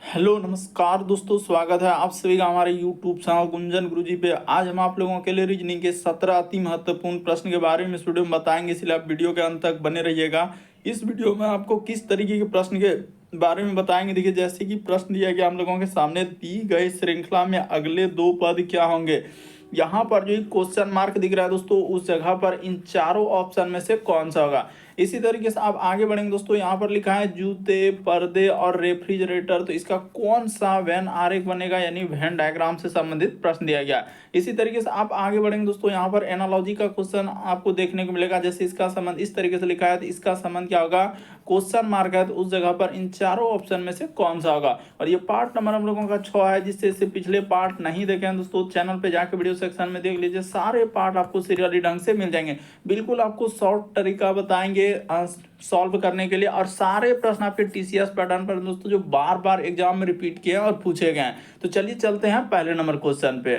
Hello नमस्कार दोस्तों, स्वागत है आप सभी का हमारे यूट्यूब चैनल गुंजन गुरुजी पे। आज हम आप लोगों के लिए रीजनिंग के 17 अति महत्वपूर्ण प्रश्न के बारे में इस वीडियो में बताएंगे, इसलिए आप वीडियो के अंत तक बने रहिएगा। इस वीडियो में आपको किस तरीके के प्रश्न के बारे में बताएंगे, देखिए जैसे कि प्रश्न दिया गया हम लोगों के सामने, दी गई श्रृंखला में अगले दो पद क्या होंगे। यहाँ पर जो क्वेश्चन मार्क दिख रहा है दोस्तों, उस जगह पर इन चारों ऑप्शन में से कौन सा होगा। इसी तरीके से आप आगे बढ़ेंगे दोस्तों, यहाँ पर लिखा है जूते, पर्दे और रेफ्रिजरेटर, तो इसका कौन सा वेन आरेख बनेगा, यानी वेन डायग्राम से संबंधित प्रश्न दिया गया। इसी तरीके से आप आगे बढ़ेंगे दोस्तों, यहाँ पर एनालॉजी का क्वेश्चन आपको देखने को मिलेगा। जैसे इसका संबंध इस तरीके से लिखा है तो इसका संबंध क्या होगा, क्वेश्चन मार्क है तो उस जगह पर इन चारों ऑप्शन में से कौन सा होगा। और ये पार्ट नंबर हम लोगों का 6 है, जिससे इससे पिछले पार्ट नहीं देखे हैं दोस्तों, चैनल पे जाके वीडियो सेक्शन में देख लीजिए, सारे पार्ट आपको सीरियली ढंग से मिल जाएंगे। बिल्कुल आपको शॉर्ट तरीका बताएंगे सॉल्व करने के लिए, और सारे प्रश्न आपके टीसीएस पैटर्न पर दोस्तों, जो बार बार एग्जाम में रिपीट किए हैं और पूछे गए हैं। तो चलिए चलते हैं पहले नंबर क्वेश्चन पे।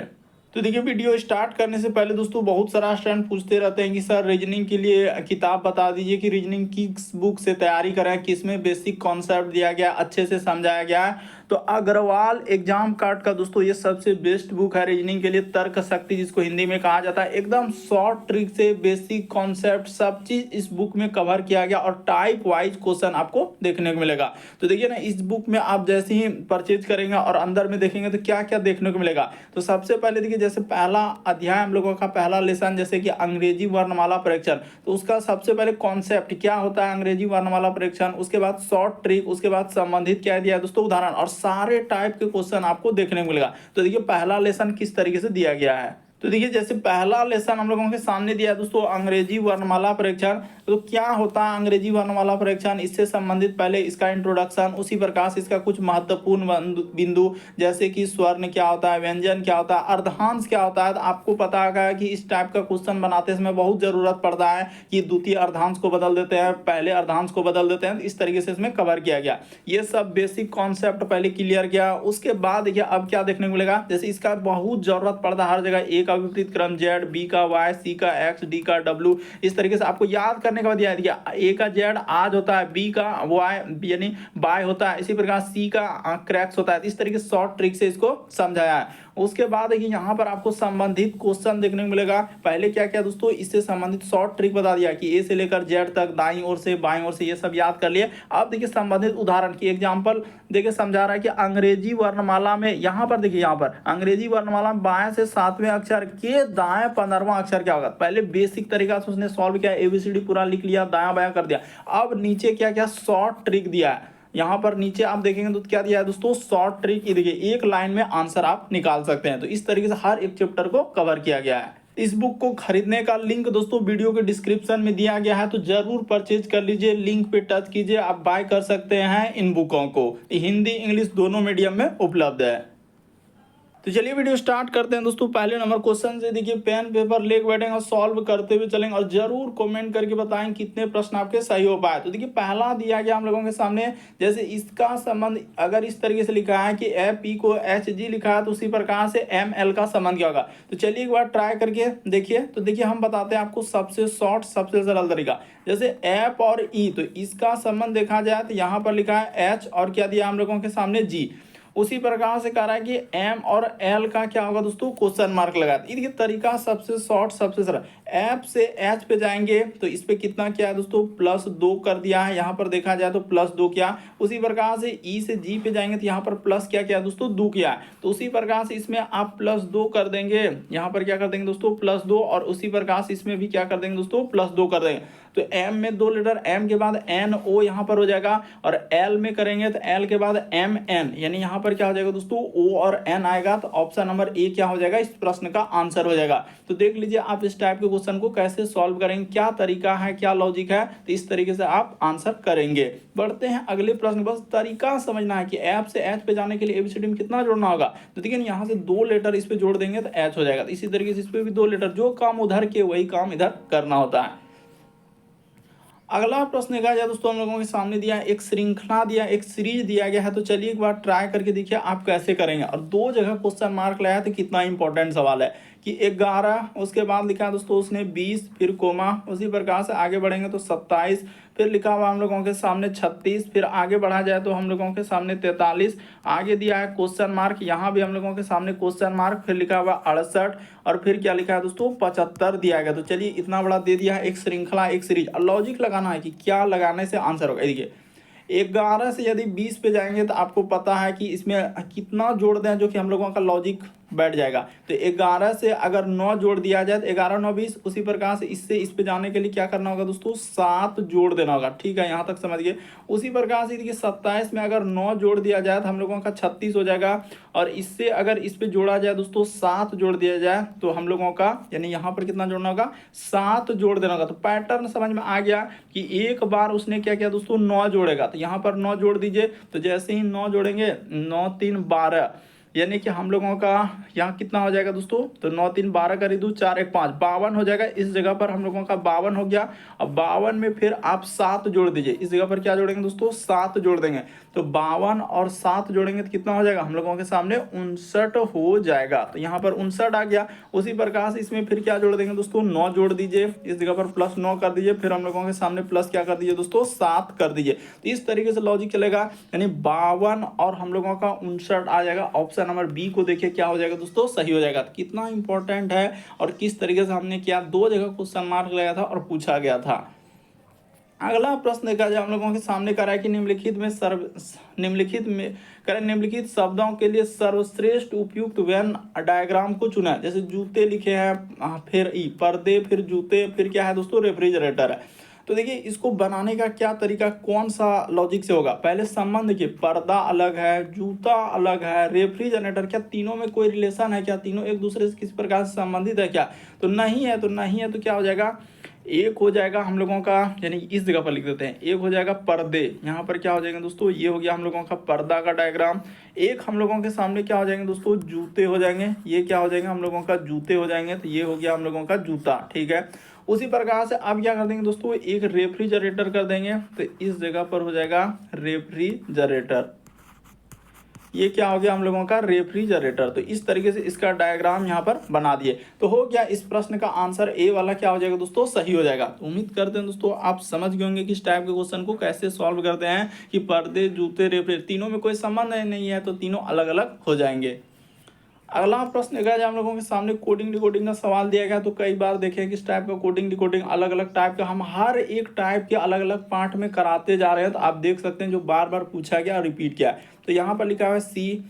तो देखिए, वीडियो स्टार्ट करने से पहले दोस्तों, बहुत सारा स्टूडेंट पूछते रहते हैं कि सर रीजनिंग के लिए किताब बता दीजिए कि रीजनिंग किस बुक से तैयारी करें, किसमें बेसिक कॉन्सेप्ट दिया गया, अच्छे से समझाया गया है। तो अग्रवाल एग्जाम कार्ड का दोस्तों ये सबसे बेस्ट बुक है रीजनिंग के लिए। तर्क शक्ति जिसको हिंदी में कहा जाता है, एकदम शॉर्ट ट्रिक से बेसिक कॉन्सेप्ट सब चीज इस बुक में कवर किया गया, और टाइप वाइज क्वेश्चन आपको देखने को मिलेगा। तो देखिए ना, इस बुक में आप जैसे ही परचेज करेंगे और अंदर में देखेंगे तो क्या क्या देखने को मिलेगा। तो सबसे पहले देखिए, जैसे पहला अध्याय हम लोगों का पहला लेसन, जैसे कि अंग्रेजी वर्णमाला परीक्षण, तो उसका सबसे पहले कॉन्सेप्ट क्या होता है अंग्रेजी वर्णमाला परीक्षण, उसके बाद शॉर्ट ट्रिक, उसके बाद संबंधित क्या दिया है दोस्तों उदाहरण, और सारे टाइप के क्वेश्चन आपको देखने को मिलेगा। तो देखिए पहला लेसन किस तरीके से दिया गया है। तो देखिए, जैसे पहला लेसन हम लोगों के सामने दिया है दोस्तों, अंग्रेजी वर्णमाला परीक्षण। तो क्या होता है अंग्रेजी वर्णमाला परीक्षण, इससे संबंधित पहले इसका इंट्रोडक्शन, उसी प्रकार से इसका कुछ महत्वपूर्ण बिंदु, जैसे कि स्वर्ण क्या होता है, व्यंजन क्या होता है, अर्धांश क्या होता है। तो आपको पता है कि इस टाइप का क्वेश्चन बनाते समय बहुत जरूरत पड़ता है कि द्वितीय अर्धांश को बदल देते हैं, पहले अर्धांश को बदल देते हैं। तो इस तरीके से इसमें कवर किया गया, ये सब बेसिक कॉन्सेप्ट पहले क्लियर किया। उसके बाद देखिए अब क्या देखने को मिलेगा, जैसे इसका बहुत जरूरत पड़ता है हर जगह, ए का विपरीत क्रम जेड, बी का वाई, सी का एक्स, डी का डब्ल्यू, इस तरीके से आपको याद करने के बाद याद किया, ए का जेड आज होता है, बी का वाई यानी बाय होता है, इसी प्रकार सी का क्रैक्स होता है। इस तरीके से शॉर्ट ट्रिक से इसको समझाया है। उसके बाद देखिए यहाँ पर आपको संबंधित क्वेश्चन देखने को मिलेगा। पहले क्या क्या दोस्तों, इससे संबंधित शॉर्ट ट्रिक बता दिया कि ए से लेकर जेड तक, दाईं ओर से बाईं ओर से, ये सब याद कर लिए। अब देखिए संबंधित उदाहरण की एग्जांपल देखिए समझा रहा है कि अंग्रेजी वर्णमाला में, यहाँ पर देखिए, यहाँ पर अंग्रेजी वर्णमाला में बाएं से 7वें अक्षर के दाएं 15वां अक्षर क्या होगा। पहले बेसिक तरीका से उसने सॉल्व किया, एबीसीडी पूरा लिख लिया, दायां बायां कर दिया। अब नीचे क्या क्या शॉर्ट ट्रिक दिया है, यहाँ पर नीचे आप देखेंगे तो क्या दिया है दोस्तों, शॉर्ट ट्रिक। ये देखिए एक लाइन में आंसर आप निकाल सकते हैं। तो इस तरीके से हर एक चैप्टर को कवर किया गया है। इस बुक को खरीदने का लिंक दोस्तों वीडियो के डिस्क्रिप्शन में दिया गया है, तो जरूर परचेज कर लीजिए, लिंक पे टच कीजिए, आप बाय कर सकते हैं इन बुकों को। हिंदी इंग्लिश दोनों मीडियम में उपलब्ध है। तो चलिए वीडियो स्टार्ट करते हैं दोस्तों। पहले नंबर क्वेश्चन से देखिए, पेन पेपर लेके बैठेंगे और सॉल्व करते हुए चलेंगे, और जरूर कमेंट करके बताएं कितने प्रश्न आपके सही हो पाए। तो देखिए पहला दिया गया हम लोगों के सामने, जैसे इसका संबंध अगर इस तरीके से लिखा है कि एफ पी को एच जी लिखा है, तो उसी प्रकार से एम एल का संबंध क्या होगा। तो चलिए एक बार ट्राई करके देखिए। तो देखिए हम बताते हैं आपको सबसे शॉर्ट सबसे सरल तरीका, जैसे एफ और ई, तो इसका संबंध देखा जाए तो यहाँ पर लिखा है एच और क्या दिया हम लोगों के सामने जी। उसी प्रकार से कह रहा है कि एम और एल का क्या होगा दोस्तों, क्वेश्चन मार्क लगा। ये तरीका सबसे शॉर्ट सबसे सरल। एफ से एच पे जाएंगे तो इस पे कितना क्या है दोस्तों, +2 कर दिया है, यहाँ पर देखा जाए तो +2 किया। उसी प्रकार से ई से जी पे जाएंगे तो यहाँ पर प्लस क्या किया दोस्तों, 2 किया है। तो उसी प्रकार से इसमें आप +2 कर देंगे, यहाँ पर क्या कर देंगे दोस्तों, +2, और उसी प्रकार से इसमें भी क्या कर देंगे दोस्तों, +2 कर देंगे। तो एम में 2 लेटर, एम के बाद एन ओ यहाँ पर हो जाएगा, और एल में करेंगे तो एल के बाद एम एन, यानी यहाँ पर क्या हो जाएगा दोस्तों, ओ और एन आएगा। तो ऑप्शन नंबर ए क्या हो जाएगा, इस प्रश्न का आंसर हो जाएगा। तो देख लीजिए आप इस टाइप के क्वेश्चन को कैसे सॉल्व करेंगे, क्या तरीका है, क्या लॉजिक है, तो इस तरीके से आप आंसर करेंगे। बढ़ते हैं अगले प्रश्न, बस तरीका समझना है कि एफ से एच पे जाने के लिए एबीसीडी में कितना जोड़ना होगा। तो देखिए यहाँ से 2 लेटर इस पे जोड़ देंगे तो एच हो जाएगा। तो इसी तरीके से इस पे भी 2 लेटर, जो काम उधर के वही काम इधर करना होता है। अगला प्रश्न देखा जाए दोस्तों, हम लोगों के सामने दिया है, एक श्रृंखला दिया, एक सीरीज दिया गया है। तो चलिए एक बार ट्राई करके देखिए आप कैसे करेंगे। और 2 जगह क्वेश्चन मार्क लाया तो कितना इंपॉर्टेंट सवाल है, कि 11, उसके बाद लिखा है दोस्तों उसने 20, फिर कोमा, उसी प्रकार से आगे बढ़ेंगे तो 27, फिर लिखा हुआ हम लोगों के सामने 36, फिर आगे बढ़ा जाए तो हम लोगों के सामने 43, आगे दिया है क्वेश्चन मार्क, यहाँ भी हम लोगों के सामने क्वेश्चन मार्क, फिर लिखा हुआ 68, और फिर क्या लिखा है दोस्तों 75 दिया गया। तो चलिए इतना बड़ा दे दिया है, एक श्रृंखला एक सीरीज, और लॉजिक लगाना है कि क्या लगाने से आंसर होगा। देखिए 11 से यदि 20 पे जाएंगे तो आपको पता है कि इसमें कितना जोड़ दें जो कि हम लोगों का लॉजिक बैठ जाएगा। तो 11 से अगर 9 जोड़ दिया जाए तो 11 9 20, उसी प्रकार से इससे इस पे जाने के लिए क्या करना होगा दोस्तों 7 जोड़ देना होगा। ठीक है, यहाँ तक समझ गए। उसी प्रकार से देखिए 27 में अगर 9 जोड़ दिया जाए तो हम लोगों का 36 हो जाएगा, और इससे अगर इस पे जोड़ा जाए दोस्तों 7 जोड़ दिया जाए तो हम लोगों का यानी यहाँ पर कितना जोड़ना होगा 7 जोड़ देना होगा। तो पैटर्न समझ में आ गया कि एक बार उसने क्या किया दोस्तों 9 जोड़ेगा, तो यहाँ पर 9 जोड़ दीजिए। तो जैसे ही 9 जोड़ेंगे 9 3 12, यानी कि हम लोगों का यहाँ कितना हो जाएगा दोस्तों, तो 9 3 12 कर दो 4 1 5, 52 हो जाएगा। इस जगह पर हम लोगों का 52 हो गया। अब 52 में फिर आप 7 जोड़ दीजिए, इस जगह पर क्या जोड़ेंगे दोस्तों 7 जोड़ देंगे। तो 52 और 7 जोड़ेंगे तो कितना हो जाएगा हम लोगों के सामने 59 हो जाएगा। तो यहाँ पर 59 आ गया। उसी प्रकार से इसमें फिर क्या जोड़ देंगे दोस्तों 9 जोड़ दीजिए, इस जगह पर प्लस 9 कर दीजिए, फिर हम लोगों के सामने प्लस क्या कर दीजिए दोस्तों 7 कर दीजिए। तो इस तरीके से लॉजिक चलेगा, यानी 52 और हम लोगों का 59 आ जाएगा। ऑप्शन नंबर बी को देखिए क्या हो जाएगा दोस्तों सही हो जाएगा। तो कितना इंपॉर्टेंट है और किस तरीके से हमने किया, 2 जगह क्वेश्चन मार्क लगाया था और पूछा गया था। अगला प्रश्न देखा जाए हम लोगों के सामने करा है कि निम्नलिखित शब्दों के लिए सर्वश्रेष्ठ उपयुक्त वेन डायग्राम को चुना। जैसे जूते लिखे हैं, फिर पर्दे, फिर जूते, फिर क्या है दोस्तों रेफ्रिजरेटर है। तो देखिए इसको बनाने का क्या तरीका, कौन सा लॉजिक से होगा। पहले संबंध देखिए, पर्दा अलग है, जूता अलग है, रेफ्रिजरेटर, क्या तीनों में कोई रिलेशन है, क्या तीनों एक दूसरे से किसी प्रकार से संबंधित है क्या, तो नहीं है। तो नहीं है तो क्या हो जाएगा, एक हो जाएगा हम लोगों का, यानी इस जगह पर लिख देते हैं, एक हो जाएगा पर्दे, यहाँ पर क्या हो जाएगा दोस्तों ये हो गया हम लोगों का पर्दा का डायग्राम। एक हम लोगों के सामने क्या हो जाएंगे दोस्तों जूते हो जाएंगे, ये क्या हो जाएंगे हम लोगों का जूते हो जाएंगे। तो ये हो गया हम लोगों का जूता। ठीक है, उसी प्रकार से अब क्या कर देंगे दोस्तों एक रेफ्रिजरेटर कर देंगे, तो इस जगह पर हो जाएगा रेफ्रिजरेटर। ये क्या हो गया हम लोगों का रेफ्रिजरेटर। तो इस तरीके से इसका डायग्राम यहाँ पर बना दिए। तो हो गया इस प्रश्न का आंसर ए वाला क्या हो जाएगा दोस्तों सही हो जाएगा। तो उम्मीद करते हैं दोस्तों आप समझ गए होंगे कि इस टाइप के क्वेश्चन को कैसे सॉल्व करते हैं, कि पर्दे जूते रेफ्रिजरेटर तीनों में कोई संबंध नहीं है तो तीनों अलग अलग हो जाएंगे। अगला प्रश्न देखा जाए हम लोगों के सामने कोडिंग डिकोडिंग का सवाल दिया गया। तो कई बार देखें कि इस टाइप का कोडिंग डिकोडिंग अलग अलग टाइप का हम हर एक टाइप के अलग अलग पार्ट में कराते जा रहे हैं। तो आप देख सकते हैं जो बार बार पूछा गया और रिपीट किया। तो यहाँ पर लिखा हुआ है सी,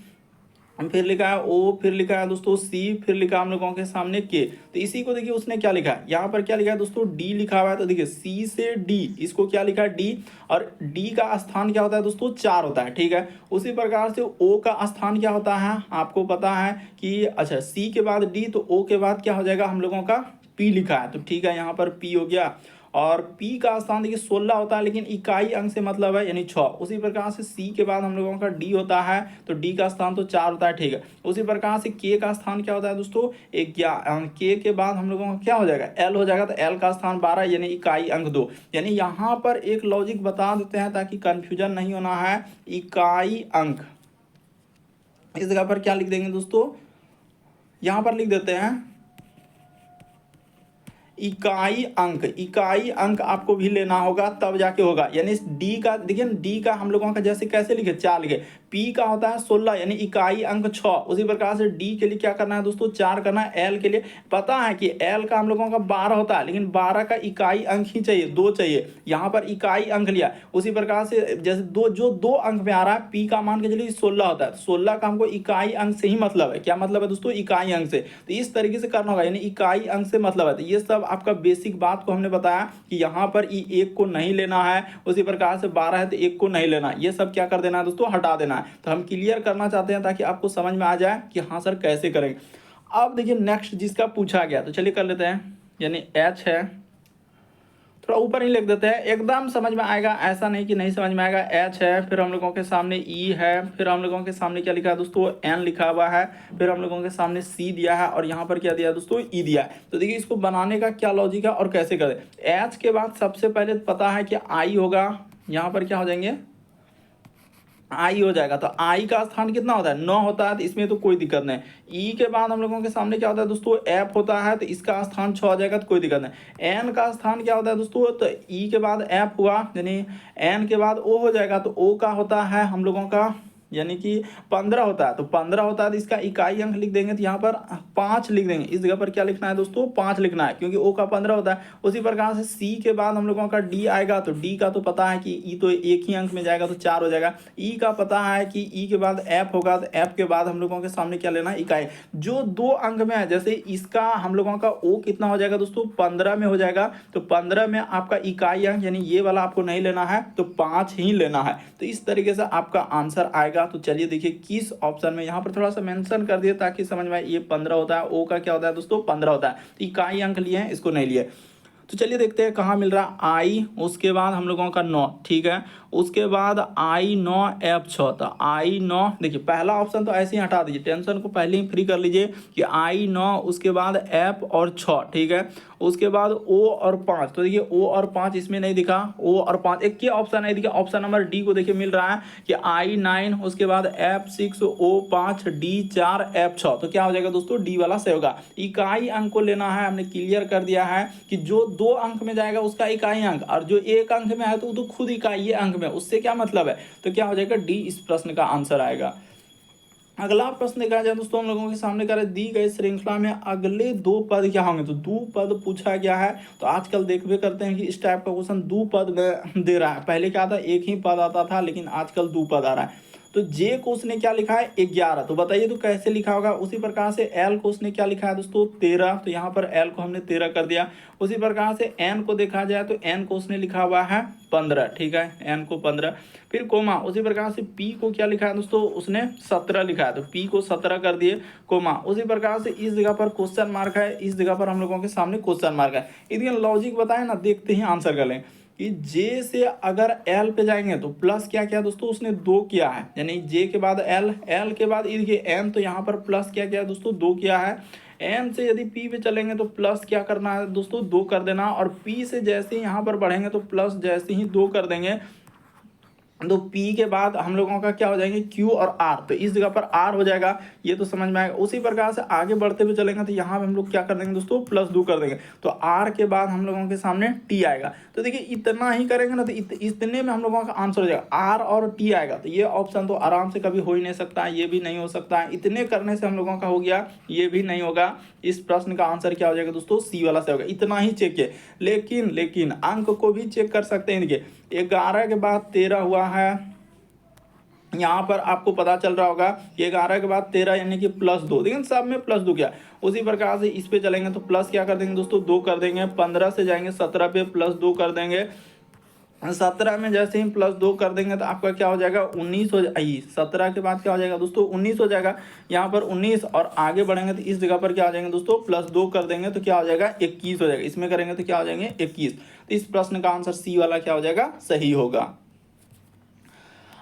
फिर लिखा है ओ, फिर लिखा है दोस्तों सी, फिर लिखा हम लोगों के सामने के। तो इसी को देखिए उसने क्या लिखा है, यहाँ पर क्या लिखा है दोस्तों डी लिखा हुआ है। तो देखिए सी से डी, इसको क्या लिखा है डी, और डी का स्थान क्या होता है दोस्तों 4 होता है। ठीक है, उसी प्रकार से ओ का स्थान क्या होता है आपको पता है कि अच्छा सी के बाद डी, तो ओ के बाद क्या हो जाएगा हम लोगों का पी लिखा है। तो ठीक है, यहाँ पर पी हो गया, और P का स्थान देखिए 16 होता है, लेकिन इकाई अंक से मतलब है यानी 6। उसी प्रकार से C के बाद हम लोगों का D होता है, तो D का स्थान तो 4 होता है। ठीक है, उसी प्रकार से K का स्थान क्या होता है दोस्तों 11, K के बाद हम लोगों का क्या हो जाएगा L हो जाएगा, तो L का स्थान 12 यानी इकाई अंक 2। यानी यहाँ पर एक लॉजिक बता देते हैं ताकि कंफ्यूजन नहीं होना है। इकाई अंक इस जगह पर क्या लिख देंगे दोस्तों, यहाँ पर लिख देते हैं इकाई अंक। इकाई अंक आपको भी लेना होगा तब जाके होगा। यानी डी का देखिए, डी का हम लोगों का जैसे कैसे लिखे 4 लिखे, पी का होता है 16 यानी इकाई अंक 6। उसी प्रकार से डी के लिए क्या करना है दोस्तों 4 करना है। एल के लिए पता है कि एल का हम लोगों का 12 होता है, लेकिन 12 का इकाई अंक ही चाहिए, 2 चाहिए। यहाँ पर इकाई अंक लिया। उसी प्रकार से जैसे दो अंक में आ रहा है, पी का मान के चलिए 16 होता है, 16 का हमको इकाई अंक से ही मतलब है। क्या मतलब है दोस्तों इकाई अंक से। तो इस तरीके से करना होगा, यानी इकाई अंक से मतलब है। तो ये सब आपका बेसिक बात को हमने बताया कि यहाँ पर ई 1 को नहीं लेना है, उसी प्रकार से 12 है तो 1 को नहीं लेना, ये सब क्या कर देना है दोस्तों हटा देना है। तो हम क्लियर करना चाहते हैं ताकि आपको समझ में आ जाए कि हाँ सर कैसे करेंगे। अब देखिए नेक्स्ट जिसका पूछा गया, तो चलिए कर लेते हैं। यानी एच है, थोड़ा ऊपर ही लिख देते हैं, एकदम समझ में आएगा, ऐसा नहीं कि नहीं समझ में आएगा। एच है, फिर हम लोगों के सामने ई है, फिर हम लोगों के सामने क्या लिखा है दोस्तों एन लिखा हुआ है, फिर हम लोगों के सामने सी दिया है, और यहाँ पर क्या दिया है दोस्तों ई दिया है। तो देखिए इसको बनाने का क्या लॉजिक है और कैसे करें। एच के बाद सबसे पहले पता है कि आई होगा, यहाँ पर क्या हो जाएंगे आई हो जाएगा। तो आई का स्थान कितना होता है, 9 होता है, तो इसमें तो कोई दिक्कत नहीं। ई के बाद हम लोगों के सामने क्या होता है दोस्तों, एफ होता है, तो इसका स्थान 6 हो जाएगा, तो कोई दिक्कत नहीं। एन का स्थान क्या होता है दोस्तों, तो ई के बाद एफ हुआ, यानी एन के बाद ओ हो जाएगा, तो ओ का होता है हम लोगों का यानी कि 15 होता है। तो 15 होता है तो इसका इकाई अंक लिख देंगे, तो यहाँ पर 5 लिख देंगे। इस जगह पर क्या लिखना है दोस्तों, 5 लिखना है, क्योंकि ओ का 15 होता है। उसी प्रकार से सी के बाद हम लोगों का डी आएगा, तो डी का तो पता है कि ई तो एक ही अंक में जाएगा, तो 4 हो जाएगा। ई का पता है कि ई के बाद एफ होगा, तो एफ के बाद हम लोगों के सामने क्या लेना है, इकाई। जो 2 अंक में है, जैसे इसका हम लोगों का ओ कितना हो जाएगा दोस्तों, 15 में हो जाएगा, तो 15 में आपका इकाई अंक यानी ये वाला आपको नहीं लेना है, तो 5 ही लेना है। तो इस तरीके से आपका आंसर आएगा। तो चलिए देखिए किस ऑप्शन में, यहाँ पर थोड़ा सा मेंशन कर दिया ताकि समझ में आए। ये 15 होता है, ओ का क्या होता है दोस्तों, 15 होता है। तो इकाई अंक लिए हैं, इसको नहीं लिए। तो चलिए देखते हैं कहाँ मिल रहा है, आई, उसके बाद हम लोगों का 9, ठीक है। उसके बाद आई 9 एफ 6, तो आई 9, देखिए पहला ऑप्शन तो ऐसे ही हटा दीजिए, टेंशन को पहले ही फ्री कर लीजिए कि आई 9, उसके बाद एफ और 6, ठीक है। उसके बाद ओ और 5, तो देखिए ओ और 5 इसमें नहीं दिखा, ओ और 5 एक ही ऑप्शन नहीं दिखा। ऑप्शन नंबर डी को देखिए मिल रहा है कि आई 9, उसके बाद एफ 6, ओ 5, डी 4, एफ 6, तो क्या हो जाएगा दोस्तों, डी वाला सही होगा। इकाई अंक को लेना है, हमने क्लियर कर दिया है कि जो 2 अंक में जाएगा उसका इकाई अंक, और जो 1 अंक में है तो खुद इकाई अंक में, उससे क्या मतलब है। तो क्या हो जाएगा, डी इस प्रश्न का आंसर आएगा। अगला प्रश्न देखा जाए दोस्तों, हम लोगों के सामने कर दी गई श्रृंखला में अगले 2 पद क्या होंगे। तो 2 पद पूछा गया है। तो आजकल देखबे करते हैं कि इस टाइप का क्वेश्चन 2 पद में दे रहा है। पहले क्या था, एक ही पद आता था, लेकिन आजकल 2 पद आ रहा है। तो जे को उसने क्या लिखा है, 11, तो बताइए तो कैसे लिखा होगा। उसी प्रकार से एल को उसने क्या लिखा है दोस्तों, 13, तो यहाँ पर एल को हमने 13 कर दिया। उसी प्रकार से एन को देखा जाए तो एन को उसने लिखा हुआ है 15, ठीक है, एन को 15। फिर कोमा, उसी प्रकार से पी को क्या लिखा है दोस्तों, उसने 17 लिखा है, तो पी को 17 कर दिए, कोमा। उसी प्रकार से इस जगह पर क्वेश्चन मार्क है, इस जगह पर हम लोगों के सामने क्वेश्चन मार्क है। इसलिए लॉजिक बताए ना, देखते ही आंसर कर लें कि जे से अगर एल पे जाएंगे तो प्लस क्या किया दोस्तों, उसने 2 किया है, यानी जे के बाद एल, एल के बाद देखिए एन, तो यहाँ पर प्लस क्या किया दोस्तों, 2 किया है। एन से यदि पी पे चलेंगे तो प्लस क्या करना है दोस्तों, 2 कर देना, और पी से जैसे ही यहाँ पर बढ़ेंगे तो प्लस जैसे ही 2 कर देंगे, तो P के बाद हम लोगों का क्या हो जाएंगे, Q और R, तो इस जगह पर R हो जाएगा, ये तो समझ में आएगा। उसी प्रकार से आगे बढ़ते हुए चलेंगे तो यहाँ पे हम लोग क्या कर देंगे दोस्तों, +2 कर देंगे, तो R के बाद हम लोगों के सामने T आएगा। तो देखिए इतना ही करेंगे ना, तो इतने में हम लोगों का आंसर हो जाएगा, R और T आएगा। तो ये ऑप्शन तो आराम से कभी हो ही नहीं सकता है, ये भी नहीं हो सकता है, इतने करने से हम लोगों का हो गया, ये भी नहीं होगा। इस प्रश्न का आंसर क्या हो जाएगा दोस्तों, सी वाला से होगा। इतना ही चेक किए, लेकिन अंक को भी चेक कर सकते हैं। देखिए 11 के बाद 13 हुआ है, यहाँ पर आपको पता चल रहा होगा कि 11 के बाद 13 यानी कि +2, लेकिन सब में +2 किया। उसी प्रकार से इस पे चलेंगे तो प्लस क्या कर देंगे दोस्तों, 2 कर देंगे। 15 से जाएंगे 17 पे, +2 कर देंगे। 17 में जैसे ही +2 कर देंगे तो आपका क्या हो जाएगा, 19 हो जाएगी। 17 के बाद क्या हो जाएगा दोस्तों, 19 हो जाएगा। यहाँ पर 19 और आगे बढ़ेंगे तो इस जगह पर क्या हो जाएंगे दोस्तों, +2 कर देंगे तो क्या हो जाएगा, 21 हो जाएगा। इसमें करेंगे तो क्या हो जाएंगे, 21। तो इस प्रश्न का आंसर सी वाला क्या हो जाएगा, सही होगा।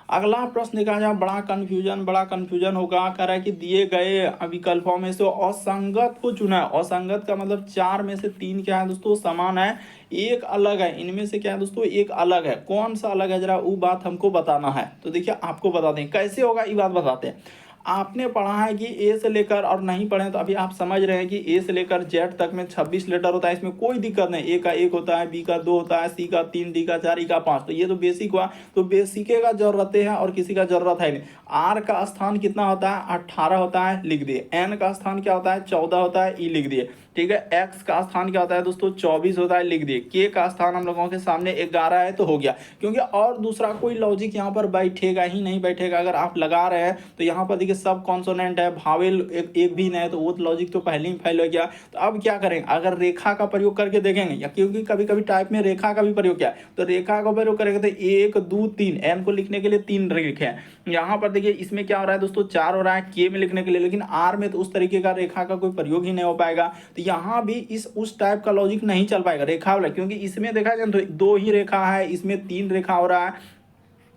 अगला प्रश्न देखा जाए, बड़ा कंफ्यूजन होगा। कह रहा है कि दिए गए विकल्पों में से असंगत को चुना है। असंगत का मतलब 4 में से 3 क्या है दोस्तों, समान है, एक अलग है। इनमें से क्या है दोस्तों, एक अलग है। कौन सा अलग है, जरा वो बात हमको बताना है। तो देखिए आपको बता दें कैसे होगा, ये बात बताते हैं। आपने पढ़ा है कि ए से लेकर, और नहीं पढ़े तो अभी आप समझ रहे हैं कि ए से लेकर जेड तक में 26 लेटर होता है। इसमें कोई दिक्कत नहीं, ए का 1 होता है, बी का 2 होता है, सी का 3, डी का 4, ई का 5। तो ये तो बेसिक हुआ। तो बेसिके का जरूरतें हैं और किसी का जरूरत है नहीं। आर का स्थान कितना होता है, 18 होता है, लिख दिए। एन का स्थान क्या होता है, 14 होता है, ई लिख दिए। ठीक है, एक्स का स्थान क्या होता है दोस्तों, 24 होता है, लिख दिए। के का स्थान हम लोगों के सामने 11 है, तो हो गया। क्योंकि और दूसरा कोई लॉजिक यहाँ पर बैठेगा ही नहीं, बैठेगा। अगर आप लगा रहे हैं तो यहाँ पर देखिए सब कॉन्सोनेंट है, भावेल एक भी नहीं है, तो वो लॉजिक तो पहले ही फेल हो गया। तो अब क्या करेंगे, अगर रेखा का प्रयोग करके देखेंगे, या क्योंकि कभी कभी टाइप में रेखा का भी प्रयोग किया, तो रेखा का प्रयोग करेंगे तो 1 2 3, एन को लिखने के लिए 3 लिखे हैं। यहाँ पर देखिए इसमें क्या हो रहा है दोस्तों, 4 हो रहा है के में लिखने के लिए, लेकिन आर में तो उस तरीके का रेखा का कोई प्रयोग ही नहीं हो पाएगा। तो यहाँ भी उस टाइप का लॉजिक नहीं चल पाएगा रेखा वाला, क्योंकि इसमें देखा जाए तो 2 ही रेखा है, इसमें 3 रेखा हो रहा है,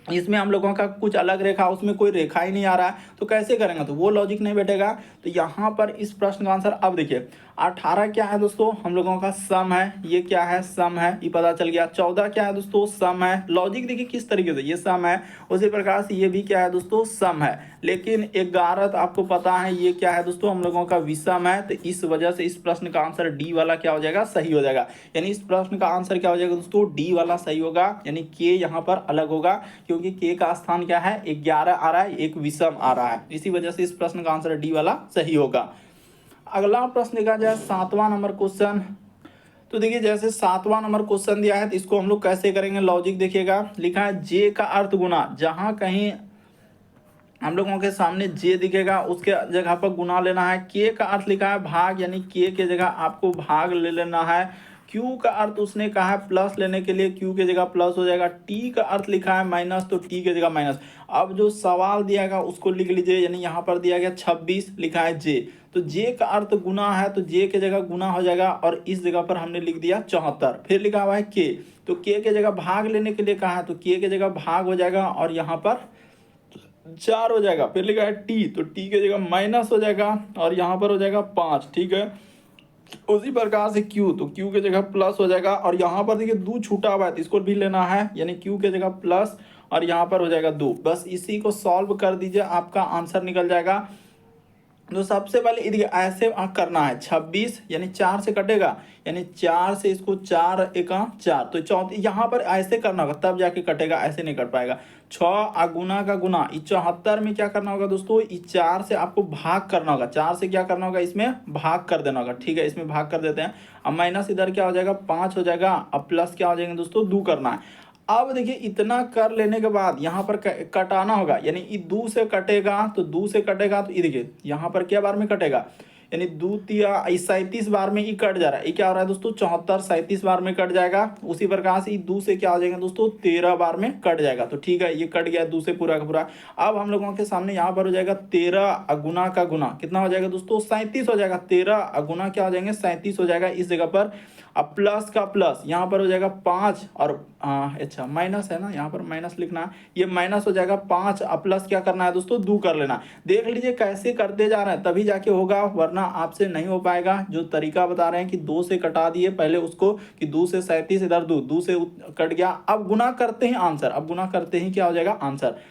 इसमें हम लोगों का कुछ अलग रेखा, उसमें कोई रेखा ही नहीं आ रहा है। तो कैसे करेंगे, तो वो लॉजिक नहीं बैठेगा। तो यहाँ पर इस प्रश्न का आंसर, अब देखिए 18 क्या है दोस्तों, हम लोगों का सम है, ये क्या है सम है, ये पता चल गया। 14 क्या है दोस्तों, सम है। लॉजिक देखिए किस तरीके से, ये सम है, उसी प्रकार से ये भी क्या है दोस्तों, सम है। लेकिन 11 तो आपको पता है ये क्या है दोस्तों, हम लोगों का विषम है, तो इस वजह से इस प्रश्न का आंसर डी वाला क्या हो जाएगा, सही हो जाएगा। यानी इस प्रश्न का आंसर क्या हो जाएगा दोस्तों, डी वाला सही होगा, यानी के यहाँ पर अलग होगा, क्योंकि के का स्थान क्या है, 11 आ रहा है, एक विषम आ रहा है, इसी वजह से इस प्रश्न का आंसर डी वाला सही होगा। अगला प्रश्न देखा जाए 7वां नंबर क्वेश्चन। तो देखिए जैसे 7वां नंबर क्वेश्चन दिया है, तो इसको हम लोग कैसे करेंगे, लॉजिक देखिएगा। लिखा है जे का अर्थ गुना, जहां कहीं हम लोगों के सामने जे दिखेगा उसके जगह पर गुना लेना है। के का अर्थ लिखा है भाग, यानी के जगह आपको भाग ले लेना है। क्यू का अर्थ उसने कहा है प्लस लेने के लिए, क्यू की जगह प्लस हो जाएगा। टी का अर्थ लिखा है माइनस, तो टी की जगह माइनस। अब जो सवाल दिया गया उसको लिख लीजिए, यानी यहाँ पर दिया गया 26, लिखा है जे, तो जे का अर्थ गुना है, तो जे की जगह गुना हो जाएगा, और इस जगह पर हमने लिख दिया 74। फिर लिखा हुआ है के, तो के की जगह भाग लेने के लिए कहा है, तो के की जगह भाग हो जाएगा, और यहाँ पर 4 हो जाएगा। फिर लिखा है टी, तो टी की जगह माइनस हो जाएगा, और यहाँ पर हो जाएगा 5, ठीक है। उसी प्रकार से क्यू, तो क्यू की जगह प्लस हो जाएगा, और यहाँ पर देखिए 2 छूटा हुआ है, तो इसको भी लेना है, यानी क्यू की जगह प्लस, और यहाँ पर हो जाएगा 2। बस इसी को सॉल्व कर दीजिए, आपका आंसर निकल जाएगा। तो सबसे पहले देखिए ऐसे करना है, 26 यानी 4 से कटेगा, यानी 4 से इसको 4 एका 4, तो 34 यहाँ पर ऐसे करना होगा तब जाके कटेगा, ऐसे नहीं कट पाएगा। 6 गुना का गुना, इस 74 में क्या करना होगा दोस्तों, इस 4 से आपको भाग करना होगा, 4 से क्या करना होगा, इसमें भाग कर देना होगा, ठीक है। इसमें भाग कर देते हैं। अब माइनस इधर क्या हो जाएगा, 5 हो जाएगा, अब प्लस क्या हो जाएंगे दोस्तों, 2 करना है। अब देखिए इतना कर लेने के बाद यहाँ पर कटाना होगा, यानी ये 2 से कटेगा, तो 2 से कटेगा, तो ये देखिए यहाँ पर क्या बार में कटेगा, यानी 2 तिया 37 बार में ये कट जा रहा है, ये क्या हो रहा है दोस्तों, 74 37 बार में कट जाएगा। उसी प्रकार से 2 से क्या हो जाएगा दोस्तों, 13 बार में कट जाएगा, तो ठीक है, ये कट गया 2 से पूरा का पूरा। अब हम लोगों के सामने यहाँ पर हो जाएगा 13 गुना का गुना, कितना हो जाएगा दोस्तों, 37 हो जाएगा। 13 गुना क्या हो जाएंगे, 37 हो जाएगा इस जगह पर। अब प्लस का प्लस यहाँ पर हो जाएगा 5, और अच्छा माइनस है ना, यहाँ पर माइनस लिखना है, ये माइनस हो जाएगा 5, अब प्लस क्या करना है दोस्तों, 2 कर लेना। देख लीजिए कैसे करते जा रहे हैं, तभी जाके होगा, वरना आपसे नहीं हो पाएगा। जो तरीका बता रहे हैं कि 2 से कटा दिए पहले उसको, कि 2 से 37 इधर 2 से कट गया, अब गुना करते हैं आंसर, अब गुना करते हैं क्या हो जाएगा आंसर।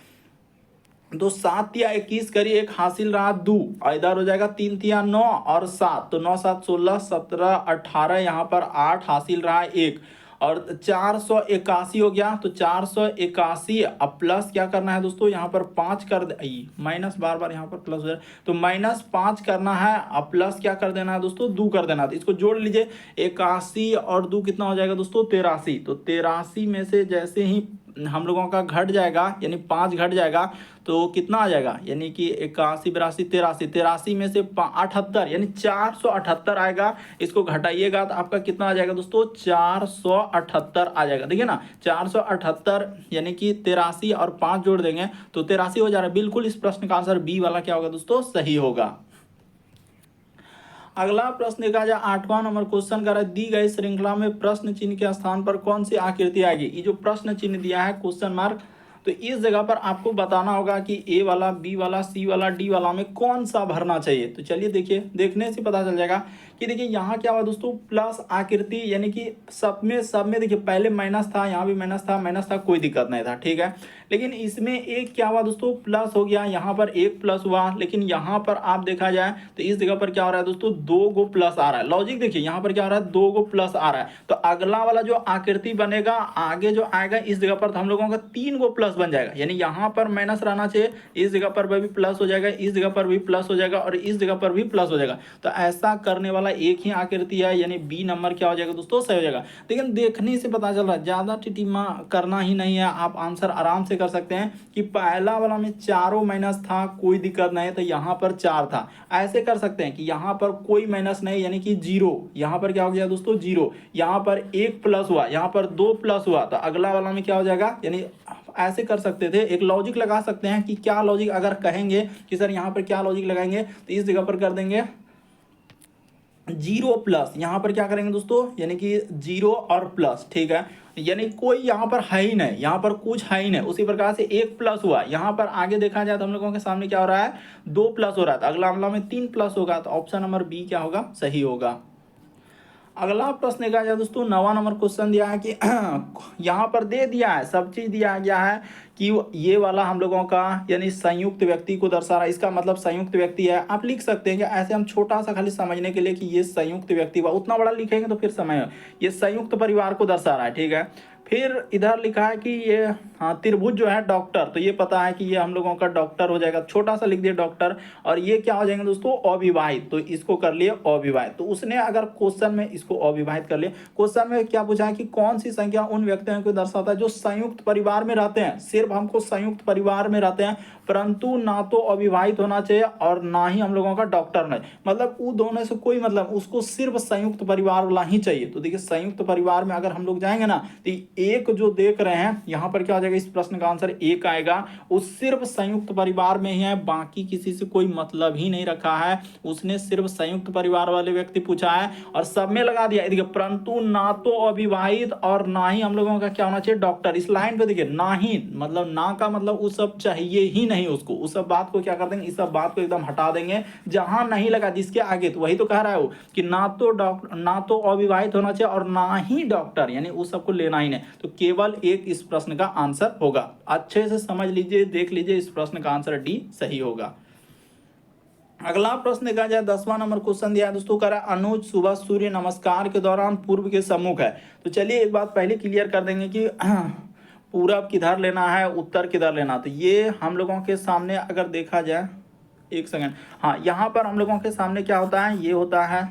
तो 7 या 21 करिए, एक हासिल रहा 2, और इधर हो जाएगा 3 तिया 9 और 7, तो 9 7 16 17 18, यहाँ पर 8 हासिल रहा 1, और 481 हो गया, तो 481। अब प्लस क्या करना है दोस्तों, यहाँ पर 5 कर दे, माइनस बार बार यहाँ पर प्लस हो जाए, तो -5 करना है, अब प्लस क्या कर देना है दोस्तों, 2 कर देना है। तो इसको जोड़ लीजिए, 81 और 2 कितना हो जाएगा दोस्तों, 83। तो 83 में से जैसे ही हम लोगों का घट जाएगा, यानी 5 घट जाएगा, तो कितना आ जाएगा, यानी कि 81 82 83, 83 में से 78, यानी 478 आएगा। इसको घटाइएगा तो आपका कितना आ जाएगा दोस्तों, 478 आ जाएगा। देखिए ना, 478 यानी कि 83 और 5 जोड़ देंगे तो 83 हो जा रहा है। बिल्कुल इस प्रश्न का आंसर बी वाला क्या होगा दोस्तों, सही होगा। अगला प्रश्न देखा जाए 8वां नंबर क्वेश्चन का, दी गई श्रृंखला में प्रश्न चिन्ह के स्थान पर कौन सी आकृति आएगी। ये जो प्रश्न चिन्ह दिया है क्वेश्चन मार्क, तो इस जगह पर आपको बताना होगा कि ए वाला, बी वाला, सी वाला, डी वाला में कौन सा भरना चाहिए। तो चलिए देखिए, देखने से पता चल जाएगा कि देखिए यहाँ क्या हुआ दोस्तों, प्लस आकृति, यानी कि सब में देखिए पहले माइनस था, यहाँ भी माइनस था, कोई दिक्कत नहीं था, ठीक है। लेकिन इसमें एक क्या हुआ दोस्तों, प्लस हो गया, यहाँ पर एक प्लस हुआ, लेकिन यहाँ पर आप देखा जाए तो इस जगह पर क्या हो रहा है दोस्तों, 2 गो प्लस आ रहा है। लॉजिक देखिए, यहाँ पर क्या हो रहा है, 2 गो प्लस आ रहा है, तो अगला वाला जो आकृति बनेगा आगे जो आएगा इस जगह पर, तो हम लोगों का 3 गो प्लस बन जाएगा, यानी यहाँ पर माइनस रहना चाहिए, इस जगह पर भी प्लस हो जाएगा, इस जगह पर भी प्लस हो जाएगा, और इस जगह पर भी प्लस हो जाएगा। तो ऐसा करने वाला एक ही आकृति है, यानी बी नंबर क्या हो जाएगा दोस्तों, सही हो जाएगा। लेकिन देखने से पता चल रहा है, ज्यादा टिटिमा करना ही नहीं है, आप आंसर आराम से कर सकते हैं कि पहला वाला में चारों माइनस था, कोई दिक्कत नहीं, तो यहाँ पर 4 था। ऐसे कर सकते हैं कि यहाँ पर कोई माइनस नहीं, यानी कि 0, यहाँ पर क्या हो गया दोस्तों, 0, यहाँ पर 1 प्लस हुआ, यहाँ पर 2 प्लस हुआ, तो अगला वाला में क्या हो जाएगा, यानी ऐसे कर सकते थे। एक लॉजिक लगा सकते हैं कि क्या लॉजिक, अगर कहेंगे कि सर यहाँ पर क्या लॉजिक लगाएंगे, तो इस जगह पर कर देंगे जीरो प्लस, यहाँ पर क्या करेंगे दोस्तों, यानी कि जीरो और प्लस, ठीक है, यानी कोई यहाँ पर है ही नहीं, यहाँ पर कुछ है ही नहीं। उसी प्रकार से एक प्लस हुआ, यहाँ पर आगे देखा जाए तो हम लोगों के सामने क्या हो रहा है, दो प्लस हो रहा था, अगला मामला में तीन प्लस होगा, तो ऑप्शन नंबर बी क्या होगा, सही होगा। अगला प्रश्न देखा जाए दोस्तों, 9वां नंबर क्वेश्चन दिया है कि यहाँ पर दे दिया है, सब चीज दिया गया है कि ये वाला हम लोगों का यानी संयुक्त व्यक्ति को दर्शा रहा है, इसका मतलब संयुक्त व्यक्ति है। आप लिख सकते हैं कि ऐसे हम छोटा सा खाली समझने के लिए कि ये संयुक्त व्यक्ति हुआ, उतना बड़ा लिखेंगे तो फिर समय है, ये संयुक्त परिवार को दर्शा रहा है, ठीक है। फिर इधर लिखा है कि ये, हाँ, त्रिभुज जो है डॉक्टर, तो ये पता है कि ये हम लोगों का डॉक्टर हो जाएगा, छोटा सा लिख दिया डॉक्टर। और ये क्या हो जाएंगे दोस्तों, अविवाहित, तो इसको कर लिए अविवाहित। तो उसने अगर क्वेश्चन में इसको अविवाहित कर लिया, क्वेश्चन में क्या पूछा है कि कौन सी संख्या उन व्यक्तियों को दर्शाता है जो संयुक्त परिवार में रहते हैं, सिर्फ हमको संयुक्त परिवार में रहते हैं, परंतु ना तो अविवाहित होना चाहिए और ना ही हम लोगों का डॉक्टर नहीं, मतलब वो दोनों से कोई मतलब, उसको सिर्फ संयुक्त परिवार वाला ही चाहिए। तो देखिए संयुक्त परिवार में अगर हम लोग जाएंगे ना, तो एक जो देख रहे हैं यहाँ पर क्या हो जाएगा, इस प्रश्न का आंसर एक आएगा। वो सिर्फ संयुक्त परिवार में ही है, बाकी किसी से कोई मतलब ही नहीं रखा है, उसने सिर्फ संयुक्त परिवार वाले व्यक्ति पूछा है और सब में लगा दिया। देखिए परंतु ना तो अविवाहित और ना ही हम लोगों का क्या होना चाहिए, डॉक्टर। इस लाइन पे देखिए ना ही, मतलब ना का मतलब वो सब चाहिए ही नहीं उसको, उस सब बात को क्या कर देंगे, इस सब बात को एकदम हटा देंगे, जहां नहीं लगा जिसके आगे, तो वही तो कह रहा है वो कि ना तो डॉक्टर, ना तो अविवाहित होना चाहिए और ना ही डॉक्टर, यानी उस सबको लेना ही नहीं। तो केवल एक इस प्रश्न का आंसर होगा। अच्छे से समझ लीजिए, देख लीजिए, इस प्रश्न का आंसर डी सही होगा। अगला प्रश्न देखा जाए, 10वां नंबर क्वेश्चन दिया है दोस्तों, कह रहा है अनुज सुबह सूर्य नमस्कार के दौरान पूर्व के सम्मुख है। तो चलिए एक बात पहले क्लियर कर देंगे कि पूरब किधर लेना है, उत्तर किधर लेना। तो ये हम लोगों के सामने अगर देखा जाए, एक सेकंड, हाँ, यहाँ पर हम लोगों के सामने क्या होता है, ये होता है,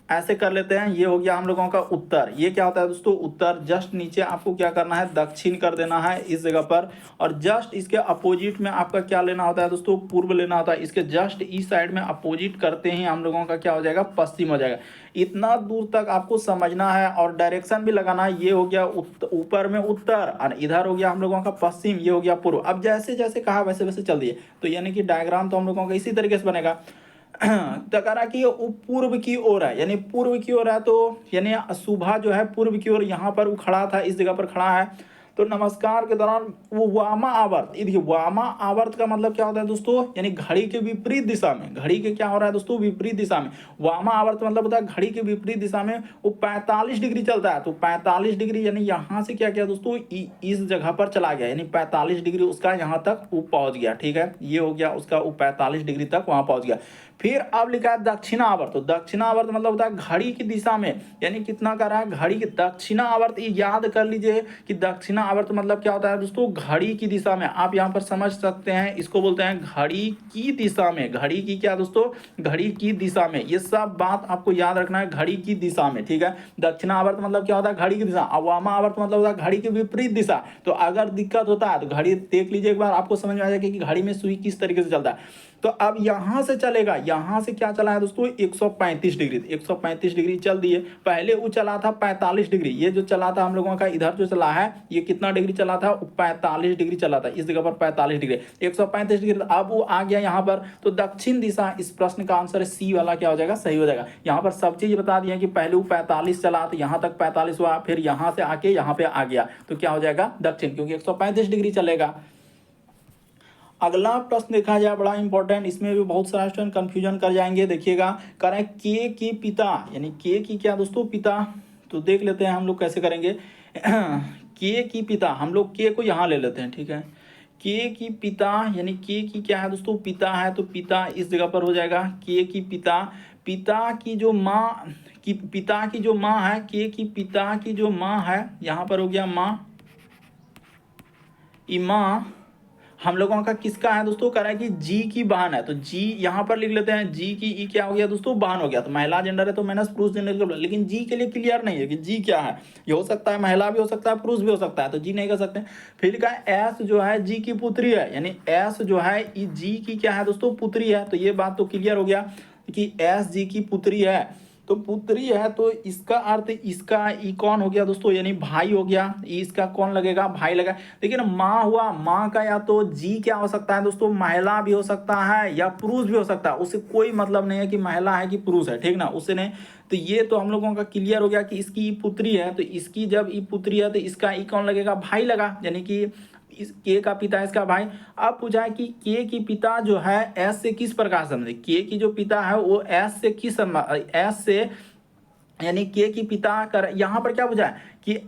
ऐसे कर लेते हैं, ये हो गया हम लोगों का उत्तर। ये क्या होता है दोस्तों, उत्तर। जस्ट नीचे आपको क्या करना है, दक्षिण कर देना है इस जगह पर, और जस्ट इसके अपोजिट में आपका क्या लेना होता है दोस्तों, पूर्व लेना होता है। इसके जस्ट इस साइड में अपोजिट करते ही हम लोगों का क्या हो जाएगा, पश्चिम हो जाएगा। इतना दूर तक आपको समझना है और डायरेक्शन भी लगाना है। ये हो गया ऊपर में उत्तर और इधर हो गया हम लोगों का पश्चिम, ये हो गया पूर्व। अब जैसे जैसे कहा वैसे वैसे चल दिए, तो यानी कि डायग्राम तो हम लोगों का इसी तरीके से बनेगा। तो कह रहा कि वो पूर्व की ओर है, यानी पूर्व की ओर है, तो यानी सुबह जो है पूर्व की ओर, यहाँ पर वो खड़ा था, इस जगह पर खड़ा है। तो नमस्कार के दौरान वो वामा आवर्त, ये देखिए वामा आवर्त का मतलब क्या होता है दोस्तों, यानी घड़ी के विपरीत दिशा में, घड़ी के क्या हो रहा है दोस्तों, विपरीत दिशा में। वामा आवर्त मतलब होता है घड़ी के विपरीत दिशा में वो 45 डिग्री चलता है। तो 45 डिग्री यानी यहाँ से क्या किया दोस्तों, इस जगह पर चला गया, यानी 45 डिग्री उसका यहाँ तक वो पहुंच गया, ठीक है। ये हो गया उसका, वो 45 डिग्री तक वहां पहुंच गया। फिर अब लिखा है दक्षिणावर्त। तो दक्षिणावर्त मतलब होता है घड़ी की दिशा में, यानी कितना कर रहा है, घड़ी की दक्षिणावर्त। ये याद कर लीजिए कि दक्षिणावर्त मतलब क्या होता है दोस्तों, घड़ी की दिशा में। आप यहाँ पर समझ सकते हैं, इसको बोलते हैं घड़ी की दिशा में। घड़ी की क्या दोस्तों, घड़ी की दिशा में। ये सब बात आपको याद रखना है, घड़ी की दिशा में, ठीक है। दक्षिणावर्त मतलब क्या होता है, घड़ी की दिशा। वामावर्त मतलब होता है घड़ी की विपरीत दिशा। तो अगर दिक्कत होता है तो घड़ी देख लीजिए एक बार, आपको समझ में आ जाएगा कि घड़ी में सुई किस तरीके से चलता है। तो अब यहां से चलेगा, यहां से क्या चला है दोस्तों, 135 डिग्री, 135 डिग्री चल दिए। पहले वो चला था 45 डिग्री, ये जो चला था हम लोगों का इधर जो चला है, ये कितना डिग्री चला था, 45 डिग्री चला था, इस जगह पर 45 डिग्री, 135 डिग्री। अब वो आ गया यहाँ पर, तो दक्षिण दिशा, इस प्रश्न का आंसर सी वाला क्या हो जाएगा, सही हो जाएगा। यहाँ पर सब चीज बता दिया कि पहले वो 45 चला, तो यहाँ तक 45 हुआ, फिर यहाँ से आके यहाँ पे आ गया, तो क्या हो जाएगा, दक्षिण, क्योंकि 135 डिग्री चलेगा। अगला प्रश्न देखा जाए, बड़ा इंपॉर्टेंट, इसमें भी बहुत सारे स्टूडेंट कंफ्यूजन कर जाएंगे। देखिएगा, करें के की पिता, यानी के की क्या दोस्तों, पिता। तो देख लेते हैं हम लोग कैसे करेंगे। के की पिता, हम लोग के को यहाँ ले लेते हैं, ठीक है। के की पिता, यानी के की क्या है दोस्तों, पिता है, तो पिता इस जगह पर हो जाएगा। के की पिता, पिता की जो माँ की, पिता की जो माँ है, के की पिता की जो माँ है, यहाँ पर हो गया माँ। ये माँ हम लोगों का किसका है दोस्तों, कह रहा है कि जी की बहन है। तो जी यहाँ पर लिख लेते हैं, जी की ई क्या हो गया दोस्तों, बहन हो गया। तो महिला जेंडर है तो माइनस पुरुष जेंडर, लेकिन जी के लिए क्लियर नहीं है कि जी क्या है। ये हो सकता है महिला भी हो सकता है, पुरुष भी हो सकता है, तो जी नहीं कर सकते। फिर का एस जो है जी की पुत्री है, यानी एस जो है जी की क्या है दोस्तों, पुत्री है। तो ये बात तो क्लियर हो गया कि एस जी की पुत्री है। तो पुत्री है तो इसका अर्थ इसका ई कौन हो गया दोस्तों, यानी भाई हो गया। इसका कौन लगेगा, भाई लगा। देखिए ना, माँ हुआ, माँ का या तो जी क्या हो सकता है दोस्तों, महिला भी हो सकता है या पुरुष भी हो सकता है, उससे कोई मतलब नहीं है कि महिला है कि पुरुष है, ठीक ना, उससे नहीं। तो ये तो हम लोगों का क्लियर हो गया कि इसकी ई पुत्री है, तो इसकी जब ई पुत्री है तो इसका ई कौन लगेगा, भाई लगा, यानी कि इस के का पिता इसका भाई। अब पूछा है कि के की पिता जो है एस से किस प्रकार संबंधित, के की जो पिता है वो एस से किस एस से, यानी के की पिता कर, यहाँ पर क्या पूछा है कि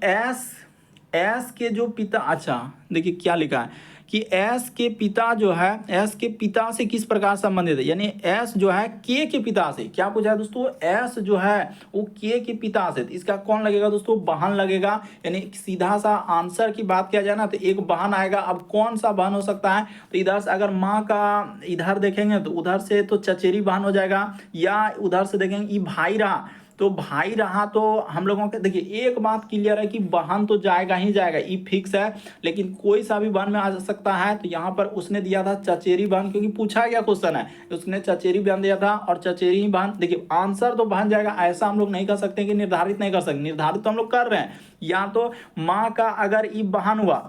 एस के जो पिता, अच्छा देखिए क्या लिखा है कि एस के पिता जो है एस के पिता से किस प्रकार संबंधित है, यानी एस जो है के पिता से, क्या पूछा है दोस्तों, एस जो है वो के पिता से, तो इसका कौन लगेगा दोस्तों, बहन लगेगा। यानी सीधा सा आंसर की बात किया जाए ना तो एक बहन आएगा। अब कौन सा बहन हो सकता है, तो इधर से अगर माँ का इधर देखेंगे तो उधर से तो चचेरी बहन हो जाएगा, या उधर से देखेंगे ये भाई रहा तो भाई रहा, तो हम लोगों के देखिए एक बात क्लियर है कि बहन तो जाएगा ही जाएगा, ये फिक्स है, लेकिन कोई सा भी बहन में आ सकता है। तो यहाँ पर उसने दिया था चचेरी बहन, क्योंकि पूछा गया क्वेश्चन है, उसने चचेरी बहन दिया था और चचेरी ही बहन। देखिए आंसर तो बहन जाएगा, ऐसा हम लोग नहीं कर सकते कि निर्धारित नहीं कर सकते, निर्धारित तो हम लोग कर रहे हैं। या तो माँ का अगर ई बहन हुआ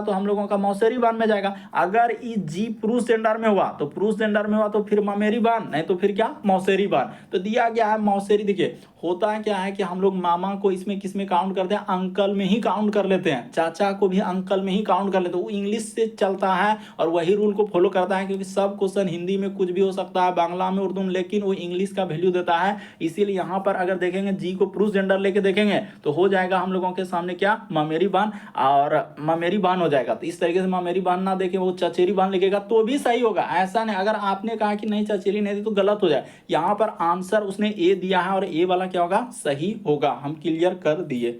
तो हम लोगों का मौसेरी बहन में जाएगा। अगर ई जी पुरुष जेंडर में हुआ तो पुरुष जेंडर में हुआ तो फिर ममेरी बहन, नहीं तो फिर क्या, मौसेरी बहन। तो दिया गया है मौसेरी। देखिए होता क्या है कि हम लोग मामा को इसमें किस में काउंट करते हैं, अंकल में ही काउंट कर लेते हैं, चाचा को भी अंकल में ही काउंट कर लेते हैं। वो इंग्लिश से चलता है और वही रूल को फॉलो करता है, क्योंकि सब क्वेश्चन हिंदी में कुछ भी हो सकता है, बांग्ला में, उर्दू में, लेकिन वो इंग्लिश का वैल्यू देता है। इसीलिए यहाँ पर अगर देखेंगे जी को पुरुष जेंडर लेके देखेंगे तो हो जाएगा हम लोगों के सामने क्या, ममेरी बहन, और ममेरी बहन हो जाएगा। तो इस तरीके से ममेरी बहन ना देखे वो चचेरी बहन लिखेगा तो भी सही होगा, ऐसा नहीं। अगर आपने कहा कि नहीं चचेरी नहीं थी तो गलत हो जाए। यहाँ पर आंसर उसने ए दिया है और ए वाला क्या होगा, सही होगा। हम क्लियर कर दिए।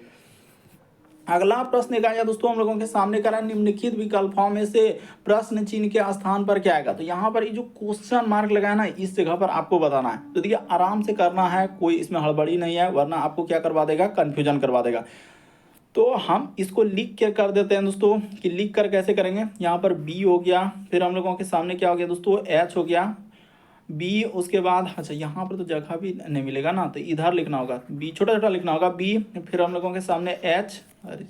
अगला प्रश्न देखा जाए दोस्तों हम लोगों के सामने करा, निम्नलिखित विकल्पों में से प्रश्न चिन्ह के स्थान पर क्या आएगा। तो यहाँ पर ये जो क्वेश्चन मार्क लगाया ना, इस जगह पर आपको बताना है। तो देखिए आराम से करना है, कोई इसमें हड़बड़ी नहीं है, वरना आपको क्या करवा देगा, कंफ्यूजन करवा देगा। तो हम इसको लिख के कर देते हैं दोस्तों, कि लिख कर कैसे करेंगे। यहाँ पर बी हो गया, फिर हम लोगों के सामने क्या हो गया दोस्तों, एच हो गया, बी, उसके बाद अच्छा यहाँ पर तो जगह भी नहीं मिलेगा ना, तो इधर लिखना होगा, बी छोटा छोटा लिखना होगा, बी, फिर हम लोगों के सामने एच, अरे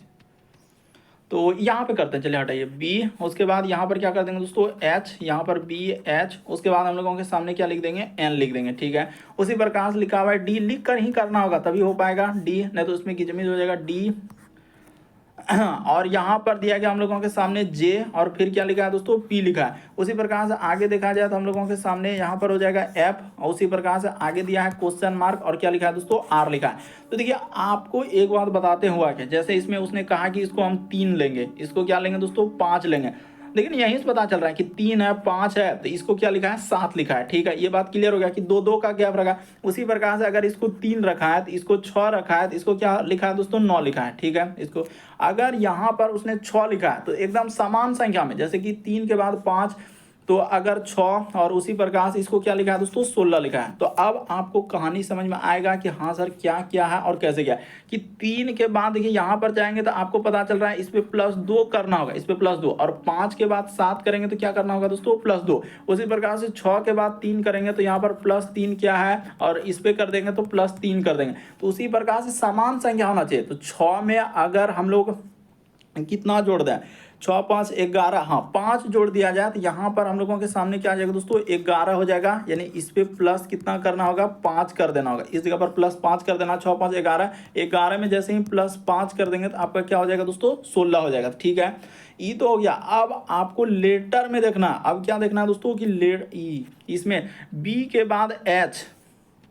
तो यहाँ पे करते हैं, चलिए हटाइए बी, उसके बाद यहाँ पर क्या कर देंगे दोस्तों, एच, यहाँ पर बी एच, उसके बाद हम लोगों के सामने क्या लिख देंगे, एन लिख देंगे, ठीक है। उसी प्रकार से लिखा हुआ है डी, लिख कर ही करना होगा तभी हो पाएगा डी, नहीं तो उसमें गिजमिज हो जाएगा डी। और यहाँ पर दिया गया हम लोगों के सामने जे, और फिर क्या लिखा है दोस्तों, पी लिखा है। उसी प्रकार से आगे देखा जाए तो हम लोगों के सामने यहाँ पर हो जाएगा एफ, और उसी प्रकार से आगे दिया है क्वेश्चन मार्क, और क्या लिखा है दोस्तों, आर लिखा है। तो देखिए आपको एक बात बताते हुआ कि जैसे इसमें उसने कहा कि इसको हम 3 लेंगे, इसको क्या लेंगे दोस्तों, 5 लेंगे, लेकिन यहीं से पता चल रहा है कि 3 है 5 है, तो इसको क्या लिखा है, 7 लिखा है, ठीक है। ये बात क्लियर हो गया कि 2 का गैप रखा। उसी प्रकार से अगर इसको 3 रखा है तो इसको 6 रखा है, तो इसको क्या लिखा है दोस्तों, 9 लिखा है, ठीक है। इसको अगर यहाँ पर उसने 6 लिखा है तो एकदम समान संख्या में, जैसे कि 3 के बाद 5, तो अगर 6, और उसी प्रकार से इसको क्या लिखा है दोस्तों, 16 लिखा है। तो अब आपको कहानी समझ में आएगा कि हाँ सर क्या क्या है और कैसे क्या है। कि 3 के बाद देखिए यहाँ पर जाएंगे तो आपको पता चल रहा है इस पे +2 करना होगा, इस पे +2, और 5 के बाद 7 करेंगे तो क्या करना होगा दोस्तों, +2। उसी प्रकार से 6 के बाद 3 करेंगे तो यहाँ पर +3 क्या है, और इस पे कर देंगे तो +3 कर देंगे। तो उसी प्रकार से समान संख्या होना चाहिए। तो 6 में अगर हम लोग कितना जोड़ दें, 6 5 11, हाँ 5 जोड़ दिया जाए तो यहाँ पर हम लोगों के सामने क्या आ जाएगा दोस्तों, 11 हो जाएगा। यानी इस पे प्लस कितना करना होगा, 5 कर देना होगा, इस जगह पर +5 कर देना। 6 5 11, 11 में जैसे ही +5 कर देंगे तो आपका क्या हो जाएगा दोस्तों, 16 हो जाएगा, ठीक है। ई तो हो गया। अब आपको लेटर में देखना, अब क्या देखना है दोस्तों कि ई, इसमें बी के बाद एच,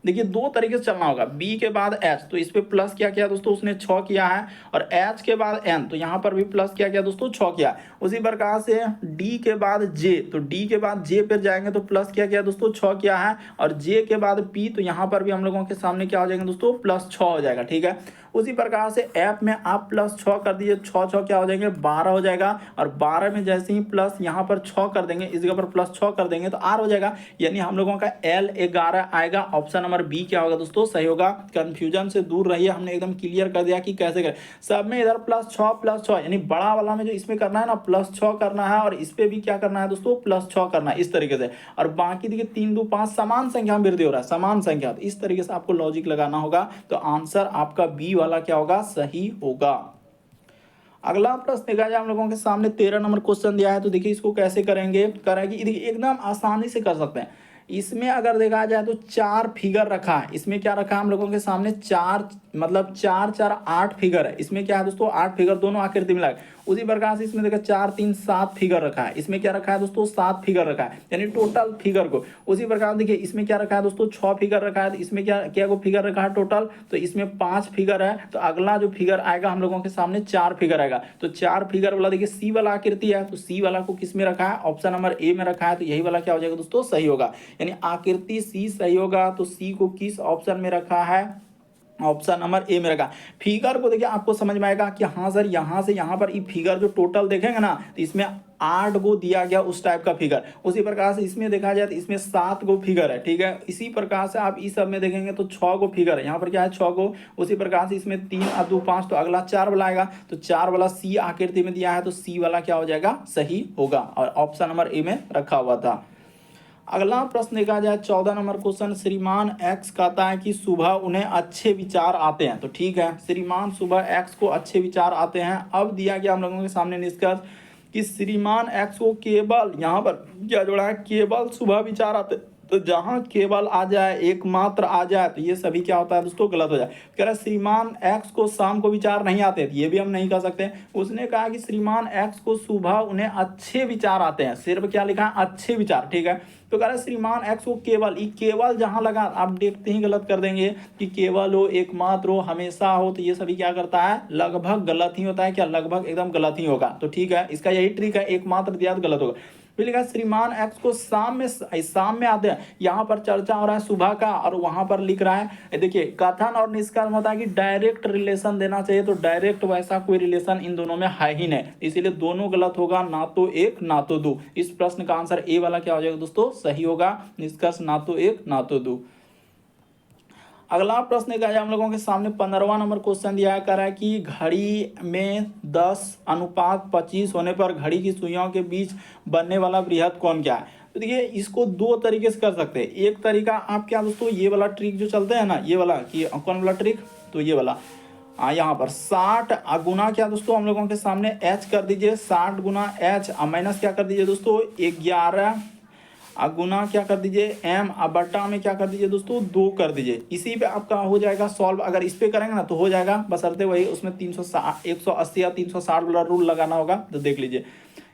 देखिए 2 तरीके से चलना होगा। बी के बाद एच, तो इस पे प्लस क्या किया दोस्तों, उसने 6 किया है, और एच के बाद एन, तो यहाँ पर भी प्लस क्या किया दोस्तों, 6 किया। उसी प्रकार से डी के बाद जे, तो डी के बाद जे पर जाएंगे तो प्लस क्या किया दोस्तों, 6 किया है, और जे के बाद पी, तो यहाँ पर भी हम लोगों के सामने क्या हो जाएगा दोस्तों, +6 हो जाएगा, ठीक है। उसी प्रकार से ऐप में आप +6 कर दीजिए, 6 क्या हो जाएंगे 12 हो जाएगा, और 12 में जैसे ही प्लस यहाँ पर 6 कर देंगे, इस जगह पर +6 कर देंगे तो R हो जाएगा, यानी हम लोगों का L11 आएगा। ऑप्शन नंबर बी क्या होगा दोस्तों, सही होगा। कंफ्यूजन से दूर रहिए, हमने एकदम क्लियर कर दिया कि कैसे करें। सब में इधर +6 यानी बड़ा वाला में जो इसमें करना है ना +6 करना है, और इस पे भी क्या करना है दोस्तों +6 करना है, इस तरीके से। और बाकी देखिए 3 2 5 समान संख्या में वृद्धि हो रहा है, समान संख्या, तो इस तरीके से आपको लॉजिक लगाना होगा। तो आंसर आपका बी वाला क्या होगा, सही होगा। अगला प्रश्न देखा जाए हम लोगों के सामने 13 नंबर क्वेश्चन दिया है। तो देखिए इसको कैसे करेंगे, देखिए एकदम आसानी से कर सकते हैं। इसमें अगर देखा जाए तो 4 फिगर रखा है, इसमें क्या रखा है हम लोगों के सामने 4, मतलब 4 4 8 फिगर है। इसमें क्या है दोस्तों 8 फिगर, दोनों आकृति मिला है। उसी प्रकार से इसमें देखा 4 3 7 फिगर रखा है, इसमें क्या रखा है दोस्तों 7 फिगर रखा है, यानी टोटल फिगर को। उसी प्रकार देखिए इसमें क्या रखा है दोस्तों 6 फिगर रखा है, तो इसमें क्या क्या को फिगर रखा है टोटल, तो इसमें 5 फिगर है। तो अगला जो फिगर आएगा हम लोगों के सामने 4 फिगर आएगा। तो 4 फिगर वाला देखिए सी वाला आकृति है, तो सी वाला को किस में रखा है, ऑप्शन नंबर ए में रखा है। तो यही वाला क्या हो जाएगा दोस्तों, सही होगा, यानी आकृति सी सही होगा। तो सी को किस ऑप्शन में रखा है, ऑप्शन नंबर ए में रखा। फिगर को देखिए आपको समझ में आएगा कि हाँ सर यहाँ से यहाँ पर ये फिगर जो टोटल देखेंगे ना, तो इसमें 8 गो दिया गया उस टाइप का फिगर। उसी प्रकार से इसमें देखा जाए तो इसमें 7 गो फिगर है, ठीक है। इसी प्रकार से आप इस सब में देखेंगे तो 6 गो फिगर है, यहाँ पर क्या है 6 गो। उसी प्रकार से इसमें 3 और 2 5, तो अगला 4 वाला आएगा। तो 4 वाला सी आकृति में दिया है, तो सी वाला क्या हो जाएगा, सही होगा, और ऑप्शन नंबर ए में रखा हुआ था। अगला प्रश्न देखा जाए 14 नंबर क्वेश्चन, श्रीमान एक्स कहता है कि सुबह उन्हें अच्छे विचार आते हैं। तो ठीक है, श्रीमान सुबह एक्स को अच्छे विचार आते हैं। अब दिया गया हम लोगों के सामने निष्कर्ष कि श्रीमान एक्स को केवल, यहाँ पर क्या जोड़ा है, केवल सुबह विचार आते। तो जहां केवल आ जाए, एकमात्र आ जाए, तो ये सभी क्या होता है दोस्तों, गलत हो जाए। कह रहा है श्रीमान एक्स को शाम को विचार नहीं आते, ये भी हम नहीं कर सकते। उसने कहा कि श्रीमान एक्स को सुबह उन्हें अच्छे विचार आते हैं, सिर्फ क्या लिखा है, अच्छे विचार, ठीक है। तो कह रहा है श्रीमान एक्स को केवल, ये केवल जहां लगा आप देखते ही गलत कर देंगे कि केवल हो, एकमात्र हो, हमेशा हो, तो ये सभी क्या करता है, लगभग गलत ही होता है। क्या, लगभग एकदम गलत ही होगा। तो ठीक है, इसका यही ट्रिक है, एकमात्र दिया तो गलत होगा। फिर लिखा श्रीमान एक्स को शाम में आते हैं। यहाँ पर चर्चा हो रहा है सुबह का, और वहां पर लिख रहा है, देखिए कथन और निष्कर्ष होता है कि डायरेक्ट रिलेशन देना चाहिए। तो डायरेक्ट वैसा कोई रिलेशन इन दोनों में है ही नहीं, इसीलिए दोनों गलत होगा, ना तो एक ना तो दो। इस प्रश्न का आंसर ए वाला क्या हो जाएगा दोस्तों, सही होगा। निष्कर्ष ना तो एक ना तो दो। अगला प्रश्न क्या है हम लोगों के सामने 15वां नंबर क्वेश्चन दिया है। कह रहा है कि घड़ी में 10:25 होने पर घड़ी की सुइयों के बीच बनने वाला बृहद कोण क्या है। तो देखिए इसको दो तरीके से कर सकते हैं। एक तरीका आप क्या दोस्तों, ये वाला ट्रिक जो चलते हैं ना, ये वाला, कि कौन वाला ट्रिक, तो ये वाला, यहाँ पर 60 गुना क्या दोस्तों हम लोगों के सामने h कर दीजिए, 60 गुना h माइनस क्या कर दीजिए दोस्तों 11 गुना क्या कर दीजिए m, बट्टा में क्या कर दीजिए दोस्तों 2 कर दीजिए। इसी पे आपका हो जाएगा सॉल्व। अगर इस पे करेंगे ना तो हो जाएगा, बशर्ते वही उसमें 180 या 360 वाला रूल लगाना होगा। तो देख लीजिए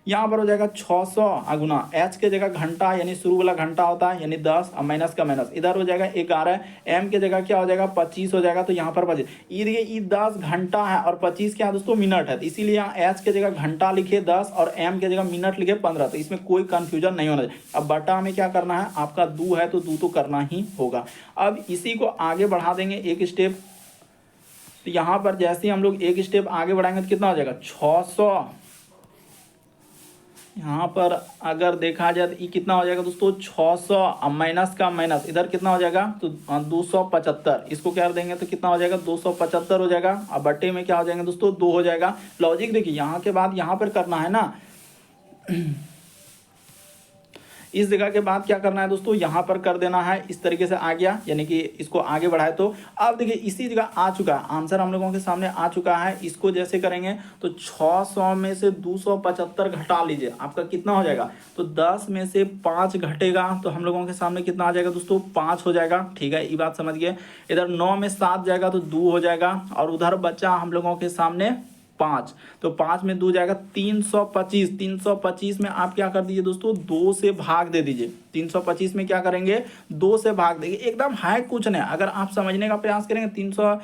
यहाँ पर हो जाएगा 600 गुना h के जगह घंटा, यानी शुरू वाला घंटा होता है, यानी 10 और माइनस का माइनस, इधर हो जाएगा 11, m के जगह क्या हो जाएगा 25 हो जाएगा। तो यहाँ पर 25, ये देखिए ये 10 घंटा है और 25 क्या है दोस्तों मिनट है, तो इसीलिए यहाँ h के जगह घंटा लिखे 10 और m के जगह मिनट लिखे 15। तो इसमें कोई कंफ्यूजन नहीं होना चाहिए। अब बटा में क्या करना है, आपका दो है तो दो तो करना ही होगा। अब इसी को आगे बढ़ा देंगे एक स्टेप। तो यहाँ पर जैसे ही हम लोग एक स्टेप आगे बढ़ाएंगे तो कितना हो जाएगा 600। यहाँ पर अगर देखा जाए तो ये कितना हो जाएगा दोस्तों 600, माइनस का माइनस, इधर कितना हो जाएगा तो 275। इसको क्या कर देंगे तो कितना हो जाएगा 275 हो जाएगा। अब बट्टे में क्या हो जाएंगे दोस्तों 2 हो जाएगा। लॉजिक देखिए यहाँ के बाद यहाँ पर करना है ना, इस जगह के बाद क्या करना है दोस्तों यहाँ पर कर देना है। इस तरीके से आ गया, यानी कि इसको आगे बढ़ाए। तो अब देखिए इसी जगह आ चुका है आंसर, हम लोगों के सामने आ चुका है। इसको जैसे करेंगे तो 600 में से 275 घटा लीजिए, आपका कितना हो जाएगा तो 10 में से 5 घटेगा तो हम लोगों के सामने कितना आ जाएगा दोस्तों 5 हो जाएगा। ठीक है, ये बात समझ गए। इधर 9 में 7 जाएगा तो 2 हो जाएगा, और उधर बचा हम लोगों के सामने 5, तो 5 में 2 जाएगा 325। 325 में आप क्या कर दीजिए दोस्तों 2 से भाग दे दीजिए। 325 में क्या करेंगे 2 से भाग देंगे। एकदम है कुछ नहीं, अगर आप समझने का प्रयास करेंगे 300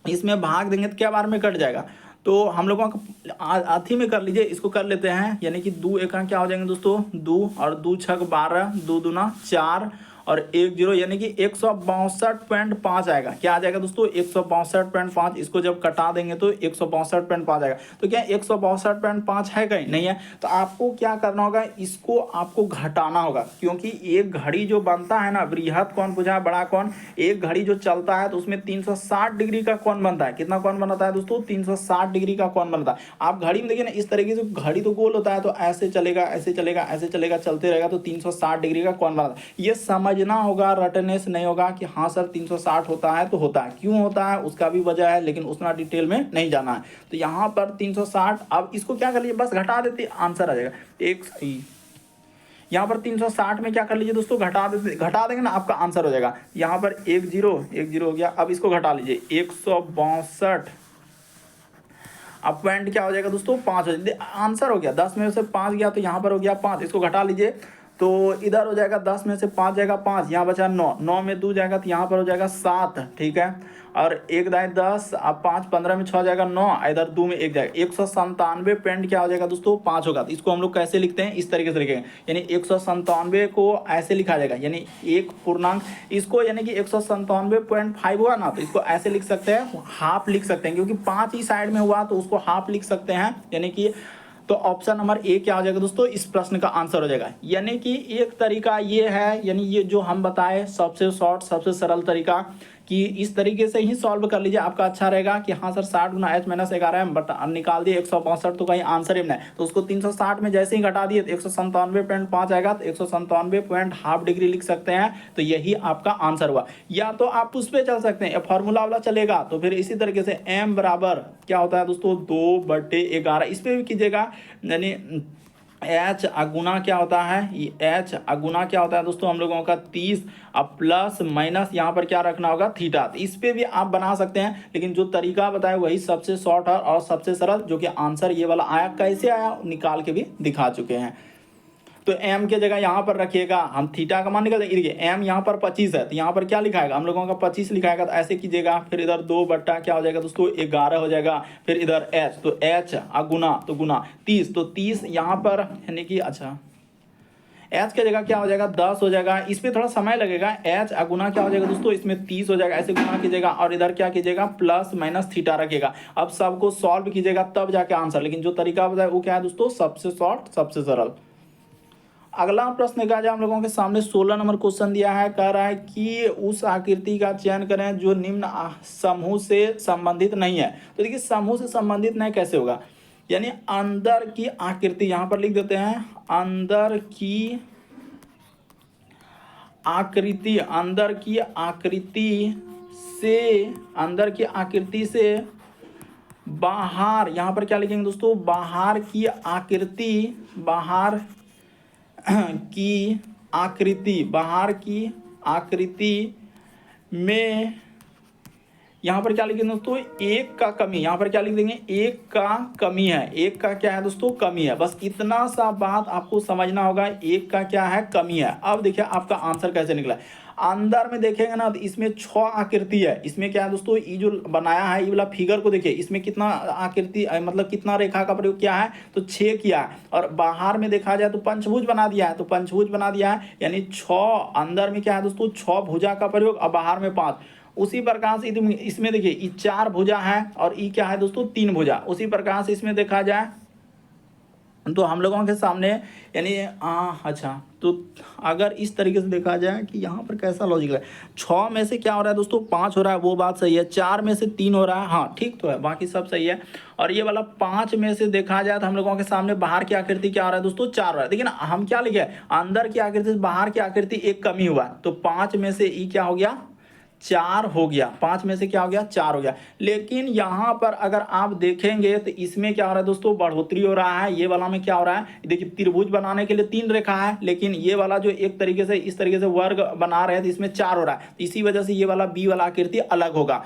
इसमें भाग देंगे तो क्या बार में कट जाएगा। तो हम लोगों को आधी में कर लीजिए, इसको कर लेते हैं, यानी कि 2 एका क्या हो जाएंगे दोस्तों 2 और 2 छक 12, 2 दूना 4 और 10 यानी कि 162.5 आएगा। क्या आ जाएगा दोस्तों 162.5। इसको जब कटा देंगे तो 162.5 आएगा। तो क्या 162.5 है कहीं नहीं है, तो आपको क्या करना होगा, इसको आपको घटाना होगा, क्योंकि एक घड़ी जो बनता है ना, बृहद कौन पूछा है बड़ा कौन, एक घड़ी जो चलता है तो उसमें 360 डिग्री का कौन बनता है। कितना कौन बनता है दोस्तों 360 डिग्री का कौन बनता है। आप घड़ी में देखिए ना, इस तरीके से घड़ी तो गोल होता है, तो ऐसे चलेगा ऐसे चलेगा ऐसे चलेगा, चलते रहेगा, तो 360 डिग्री का कौन बनता है। ये समझना होगा, रटने से नहीं होगा कि हाँ सर 360 होता है तो होता है, क्यों होता है उसका भी वजह है, लेकिन उतना डिटेल में नहीं जाना है। तो यहाँ पर 360, अब इसको क्या कर लीजिए, बस घटा देते आंसर आ जाएगा। एक यहाँ पर 360 में क्या कर लीजिए दोस्तों, घटा देंगे ना, आपका आंसर हो जाएगा। यहाँ पर 10 हो गया। अब इसको घटा लीजिए 162, अब पॉइंट क्या हो जाएगा दोस्तों 5 हो जाएगा, आंसर हो गया। 10 में से 5 गया तो यहाँ पर हो गया 5, इसको घटा लीजिए तो इधर हो जाएगा 10 में से 5 जाएगा 5, यहाँ बचा 9, 9 में 2 जाएगा तो यहाँ पर हो जाएगा 7, ठीक है। और 1 दाएँ 10, अब 5 15 में 6 जाएगा 9, इधर 2 में 1 जाएगा। 197 पॉइंट क्या हो जाएगा दोस्तों 5 होगा। तो इसको हम लोग कैसे लिखते हैं, इस तरीके से लिखेंगे, यानी 197 को ऐसे लिखा जाएगा, यानी एक पूर्णांक, इसको यानी कि 197.5 हुआ ना, तो इसको ऐसे लिख सकते हैं, हाफ लिख सकते हैं, क्योंकि 5 ही साइड में हुआ तो उसको हाफ लिख सकते हैं, यानी कि तो ऑप्शन नंबर ए क्या हो जाएगा दोस्तों, इस प्रश्न का आंसर हो जाएगा। यानी कि एक तरीका ये है, यानी ये जो हम बताए सबसे शॉर्ट सबसे सरल तरीका, कि इस तरीके से ही सॉल्व कर लीजिए, आपका अच्छा रहेगा कि हाँ sir 60 Guna h minus 11 but निकाल दिए 162, तो कहीं आंसर ही नहीं, तो उसको 360 में जैसे ही घटा दिए तो 197.5 आएगा, तो 197.5 डिग्री लिख सकते हैं, तो यही आपका आंसर हुआ। या तो आप उस पर चल सकते हैं, फॉर्मूला वाला चलेगा, तो फिर इसी तरीके से m बराबर क्या होता है दोस्तों 2/11, इस पर भी कीजिएगा, यानी एच अगुना क्या होता है, एच अगुना क्या होता है दोस्तों हम लोगों का 30, अब प्लस माइनस यहाँ पर क्या रखना होगा थीटा। तो इस पे भी आप बना सकते हैं, लेकिन जो तरीका बताया वही सबसे शॉर्ट है और सबसे सरल, जो कि आंसर ये वाला आया, कैसे आया निकाल के भी दिखा चुके हैं। तो m के जगह यहाँ पर रखिएगा, हम थीटा का मान निकल देंगे। देखिए m यहाँ पर 25 है, तो यहाँ पर क्या लिखाएगा हम लोगों का 25 लिखाएगा, तो ऐसे कीजिएगा। फिर इधर 2 बट्टा क्या हो जाएगा दोस्तों 11 हो जाएगा। फिर इधर h, तो h गुना, तो गुना 30, तो 30 यहाँ पर यानी कि अच्छा h के जगह क्या हो जाएगा 10 हो जाएगा। इस पर थोड़ा समय लगेगा, h गुना क्या हो जाएगा दोस्तों इसमें 30 हो जाएगा, ऐसे गुना कीजिएगा और इधर क्या कीजिएगा प्लस माइनस थीटा रखिएगा। अब सबको सॉल्व कीजिएगा तब जाके आंसर, लेकिन जो तरीका बताया वो क्या है दोस्तों सबसे शॉर्ट सबसे सरल। अगला प्रश्न का जो हम लोगों के सामने 16 नंबर क्वेश्चन दिया है, कह रहा है कि उस आकृति का चयन करें जो निम्न समूह से संबंधित नहीं है। तो देखिए समूह से संबंधित नहीं कैसे होगा, यानी अंदर की आकृति, यहाँ पर लिख देते हैं अंदर की आकृति, अंदर की आकृति से बाहर, यहाँ पर क्या लिखेंगे दोस्तों बाहर की आकृति, बाहर की आकृति में यहाँ पर क्या लिखेंगे दोस्तों एक का कमी, यहाँ पर क्या लिख देंगे एक का कमी है, एक का क्या है दोस्तों कमी है। बस इतना सा बात आपको समझना होगा, एक का क्या है कमी है। अब देखिए आपका आंसर कैसे निकला। अंदर में देखेंगे ना तो इसमें 6 आकृति है, इसमें क्या है दोस्तों ये जो बनाया है ये वाला फिगर को देखिए, इसमें कितना आकृति मतलब कितना रेखा का प्रयोग किया है तो 6 किया है। और बाहर में देखा जाए तो पंचभुज बना दिया है, तो पंचभुज बना दिया है, यानी 6 अंदर में क्या है दोस्तों 6 भुजा का प्रयोग और बाहर में 5। उसी प्रकार से इसमें देखिए ये 4 भुजा है और ये क्या है दोस्तों 3 भुजा। उसी प्रकार से इसमें देखा जाए तो हम लोगों के सामने यानी अच्छा, तो अगर इस तरीके से देखा जाए कि यहाँ पर कैसा लॉजिक है, 6 में से क्या हो रहा है दोस्तों 5 हो रहा है, वो बात सही है। 4 में से 3 हो रहा है, हाँ ठीक तो है, बाकी सब सही है। और ये वाला 5 में से देखा जाए तो हम लोगों के सामने बाहर की आकृति क्या हो रहा है दोस्तों 4 हो रहा है। देखिए ना हम क्या लिखे अंदर की आकृति से बाहर की आकृति एक कमी हुआ, तो 5 में से ई क्या हो गया 4 हो गया, 5 में से क्या हो गया 4 हो गया। लेकिन यहाँ पर अगर आप देखेंगे तो इसमें क्या हो रहा है दोस्तों बढ़ोतरी हो रहा है। ये वाला में क्या हो रहा है देखिए त्रिभुज बनाने के लिए 3 रेखा है, लेकिन ये वाला जो एक तरीके से इस तरीके से वर्ग बना रहे हैं तो इसमें 4 हो रहा है। इसी वजह से ये वाला बी वाला आकृति अलग होगा,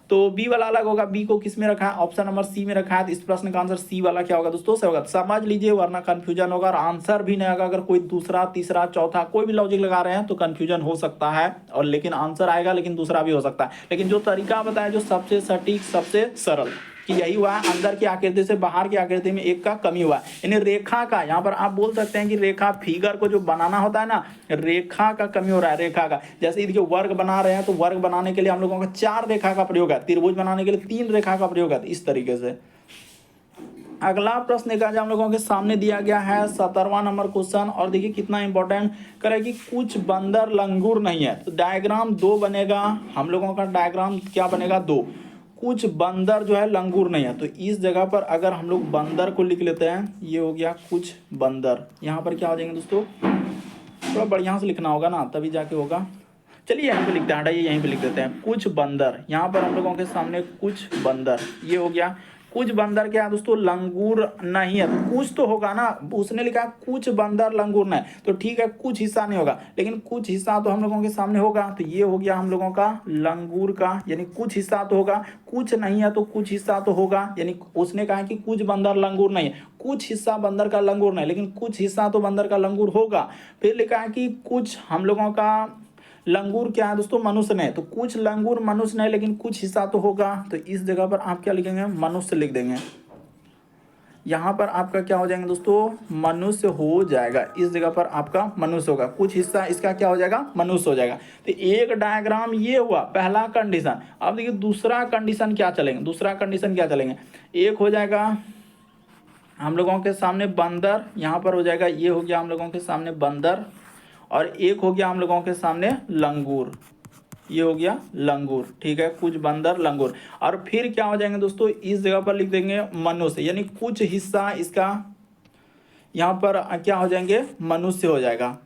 तो बी वाला अलग होगा। बी को किस में रखा है ऑप्शन नंबर सी में रखा है, तो इस प्रश्न का आंसर सी वाला क्या होगा दोस्तों सही होगा। समझ लीजिए वरना कंफ्यूजन होगा और आंसर भी नहीं आएगा। अगर कोई दूसरा तीसरा चौथा कोई भी लॉजिक लगा रहे हैं तो कंफ्यूजन हो सकता है, और लेकिन आंसर आएगा लेकिन दूसरा भी हो सकता है। लेकिन जो तरीका बताया जो सबसे सटीक सबसे सरल कि यही हुआ है, अंदर की आकृति से बाहर की आकृति में एक का कमी हुआ है। यानी रेखा का, यहाँ पर आप बोल सकते हैं कि रेखा फिगर को जो बनाना होता है ना, रेखा का कमी हो रहा है, रेखा का। जैसे देखिए वर्ग बना रहे हैं तो वर्ग बनाने के लिए हम लोगों का 4 रेखा का प्रयोग है, त्रिभुज बनाने के लिए 3 रेखा का प्रयोग है, इस तरीके से। अगला प्रश्न का जो हम लोगों के सामने दिया गया है 17वां नंबर क्वेश्चन, और देखिए कितना इंपॉर्टेंट करे कि कुछ बंदर लंगूर नहीं है। तो डायग्राम 2 बनेगा, हम लोगों का डायग्राम क्या बनेगा 2। कुछ बंदर जो है लंगूर नहीं है, तो इस जगह पर अगर हम लोग बंदर को लिख लेते हैं, ये हो गया कुछ बंदर। यहाँ पर क्या हो जाएंगे दोस्तों, थोड़ा बढ़िया से लिखना होगा ना, तभी जाके होगा। चलिए यहीं पे लिखते हैं, हटाइए यहीं पे लिख देते हैं कुछ बंदर। यहाँ पर हम लोगों के सामने कुछ बंदर, ये हो गया। कुछ बंदर क्या है दोस्तों, लंगूर नहीं है। तो कुछ तो होगा ना, उसने लिखा कुछ बंदर लंगूर नहीं, तो ठीक है कुछ हिस्सा नहीं होगा, लेकिन कुछ हिस्सा तो हम लोगों के सामने होगा। तो ये हो गया हम लोगों का लंगूर का, यानी कुछ हिस्सा तो होगा, कुछ नहीं है तो कुछ हिस्सा तो होगा। यानी उसने कहा कि कुछ बंदर लंगूर नहीं है, कुछ हिस्सा बंदर का लंगूर नहीं, लेकिन कुछ हिस्सा तो बंदर का लंगूर होगा। फिर लिखा है कि कुछ हम लोगों का लंगूर क्या है दोस्तों, मनुष्य नहीं। तो कुछ लंगूर मनुष्य नहीं, लेकिन कुछ हिस्सा तो होगा। तो इस जगह पर आप क्या लिखेंगे, मनुष्य लिख देंगे। यहाँ पर आपका क्या हो जाएंगे दोस्तों, मनुष्य हो जाएगा। इस जगह पर आपका मनुष्य होगा, कुछ हिस्सा इसका क्या हो जाएगा, मनुष्य हो जाएगा। तो एक डायग्राम ये हुआ पहला कंडीशन। अब देखिए दूसरा कंडीशन क्या चलेंगे, दूसरा कंडीशन क्या चलेंगे। एक हो जाएगा हम लोगों के सामने बंदर, यहाँ पर हो जाएगा ये हो गया हम लोगों के सामने बंदर, और एक हो गया हम लोगों के सामने लंगूर, ये हो गया लंगूर, ठीक है। कुछ बंदर लंगूर, और फिर क्या हो जाएंगे दोस्तों, इस जगह पर लिख देंगे मनुष्य, यानी कुछ हिस्सा इसका यहाँ पर क्या हो जाएंगे, मनुष्य हो जाएगा।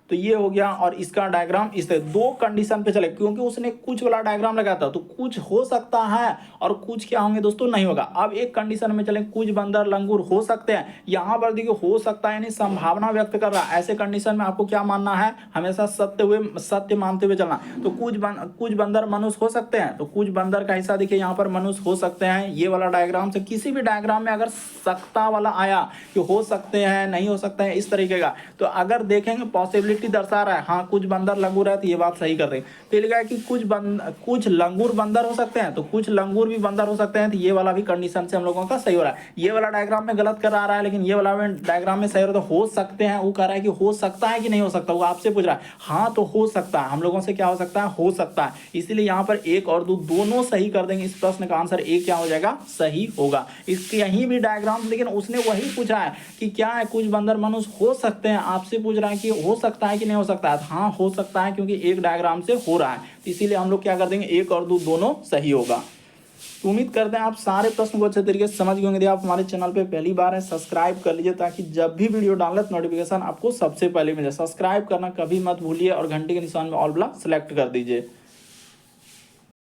तो ये हो गया, और इसका डायग्राम इस तरह 2 कंडीशन पे चले, क्योंकि उसने कुछ वाला डायग्राम लगाया था। तो कुछ हो सकता है और कुछ क्या होंगे दोस्तों, नहीं होगा। अब एक कंडीशन में चले, कुछ बंदर लंगूर हो सकते हैं। यहाँ पर देखिए हो सकता है यानी संभावना व्यक्त कर रहा है। ऐसे कंडीशन में आपको क्या मानना है, हमेशा सत्य मानते हुए चलना। तो कुछ बंदर मनुष्य हो सकते हैं, तो कुछ बंदर का हिस्सा देखिए यहाँ पर मनुष्य हो सकते हैं। ये वाला डायग्राम से किसी भी डायग्राम में अगर सकता वाला आया कि हो सकते हैं, नहीं हो सकते हैं, इस तरीके का, तो अगर देखेंगे पॉसिबिलिटी दर्शा रहा है, हाँ कुछ बंदर लंगूर है, तो ये बात सही कर रहे हैं। फिर लिखा है कि कुछ लंगूर बंदर हो सकते हैं, तो कुछ लंगूर भी बंदर हो सकते हैं। तो ये वाला भी कंडीशन से हम लोगों का सही हो रहा है। ये वाला डायग्राम में गलत कर रहा है, लेकिन ये वाला डायग्राम में सही हो रहा है। तो हो सकते हैं, वो कह रहा है कि हो सकता है कि नहीं हो सकता, वो आपसे पूछ रहा है। हाँ तो हो सकता है, हम लोगों से क्या हो सकता है, हो सकता है। इसीलिए यहाँ पर 1 और 2 दोनों सही कर देंगे। इस प्रश्न का आंसर ए क्या हो जाएगा, सही होगा। इसके यहीं भी डायग्राम, लेकिन उसने वही पूछा है कि क्या है, कुछ बंदर मनुष्य हो सकते हैं, आपसे पूछ रहा है कि हो सकता है कि नहीं हो सकता है। हाँ हो सकता है, क्योंकि एक डायग्राम से हो रहा है, तो इसीलिए हम लोग क्या कर देंगे, 1 और 2 दोनों सही होगा। तो उम्मीद करते हैं आप सारे प्रश्न को अच्छे तरीके से समझ गए होंगे। यदि आप हमारे चैनल पे पहली बार है, सब्सक्राइब कर लीजिए, ताकि जब भी वीडियो डालें तो नोटिफिकेशन आपको सबसे पहले मिले। सब्सक्राइब करना कभी मत भूलिए, और घंटे के निशान में ऑल वाला सेलेक्ट कर दीजिए।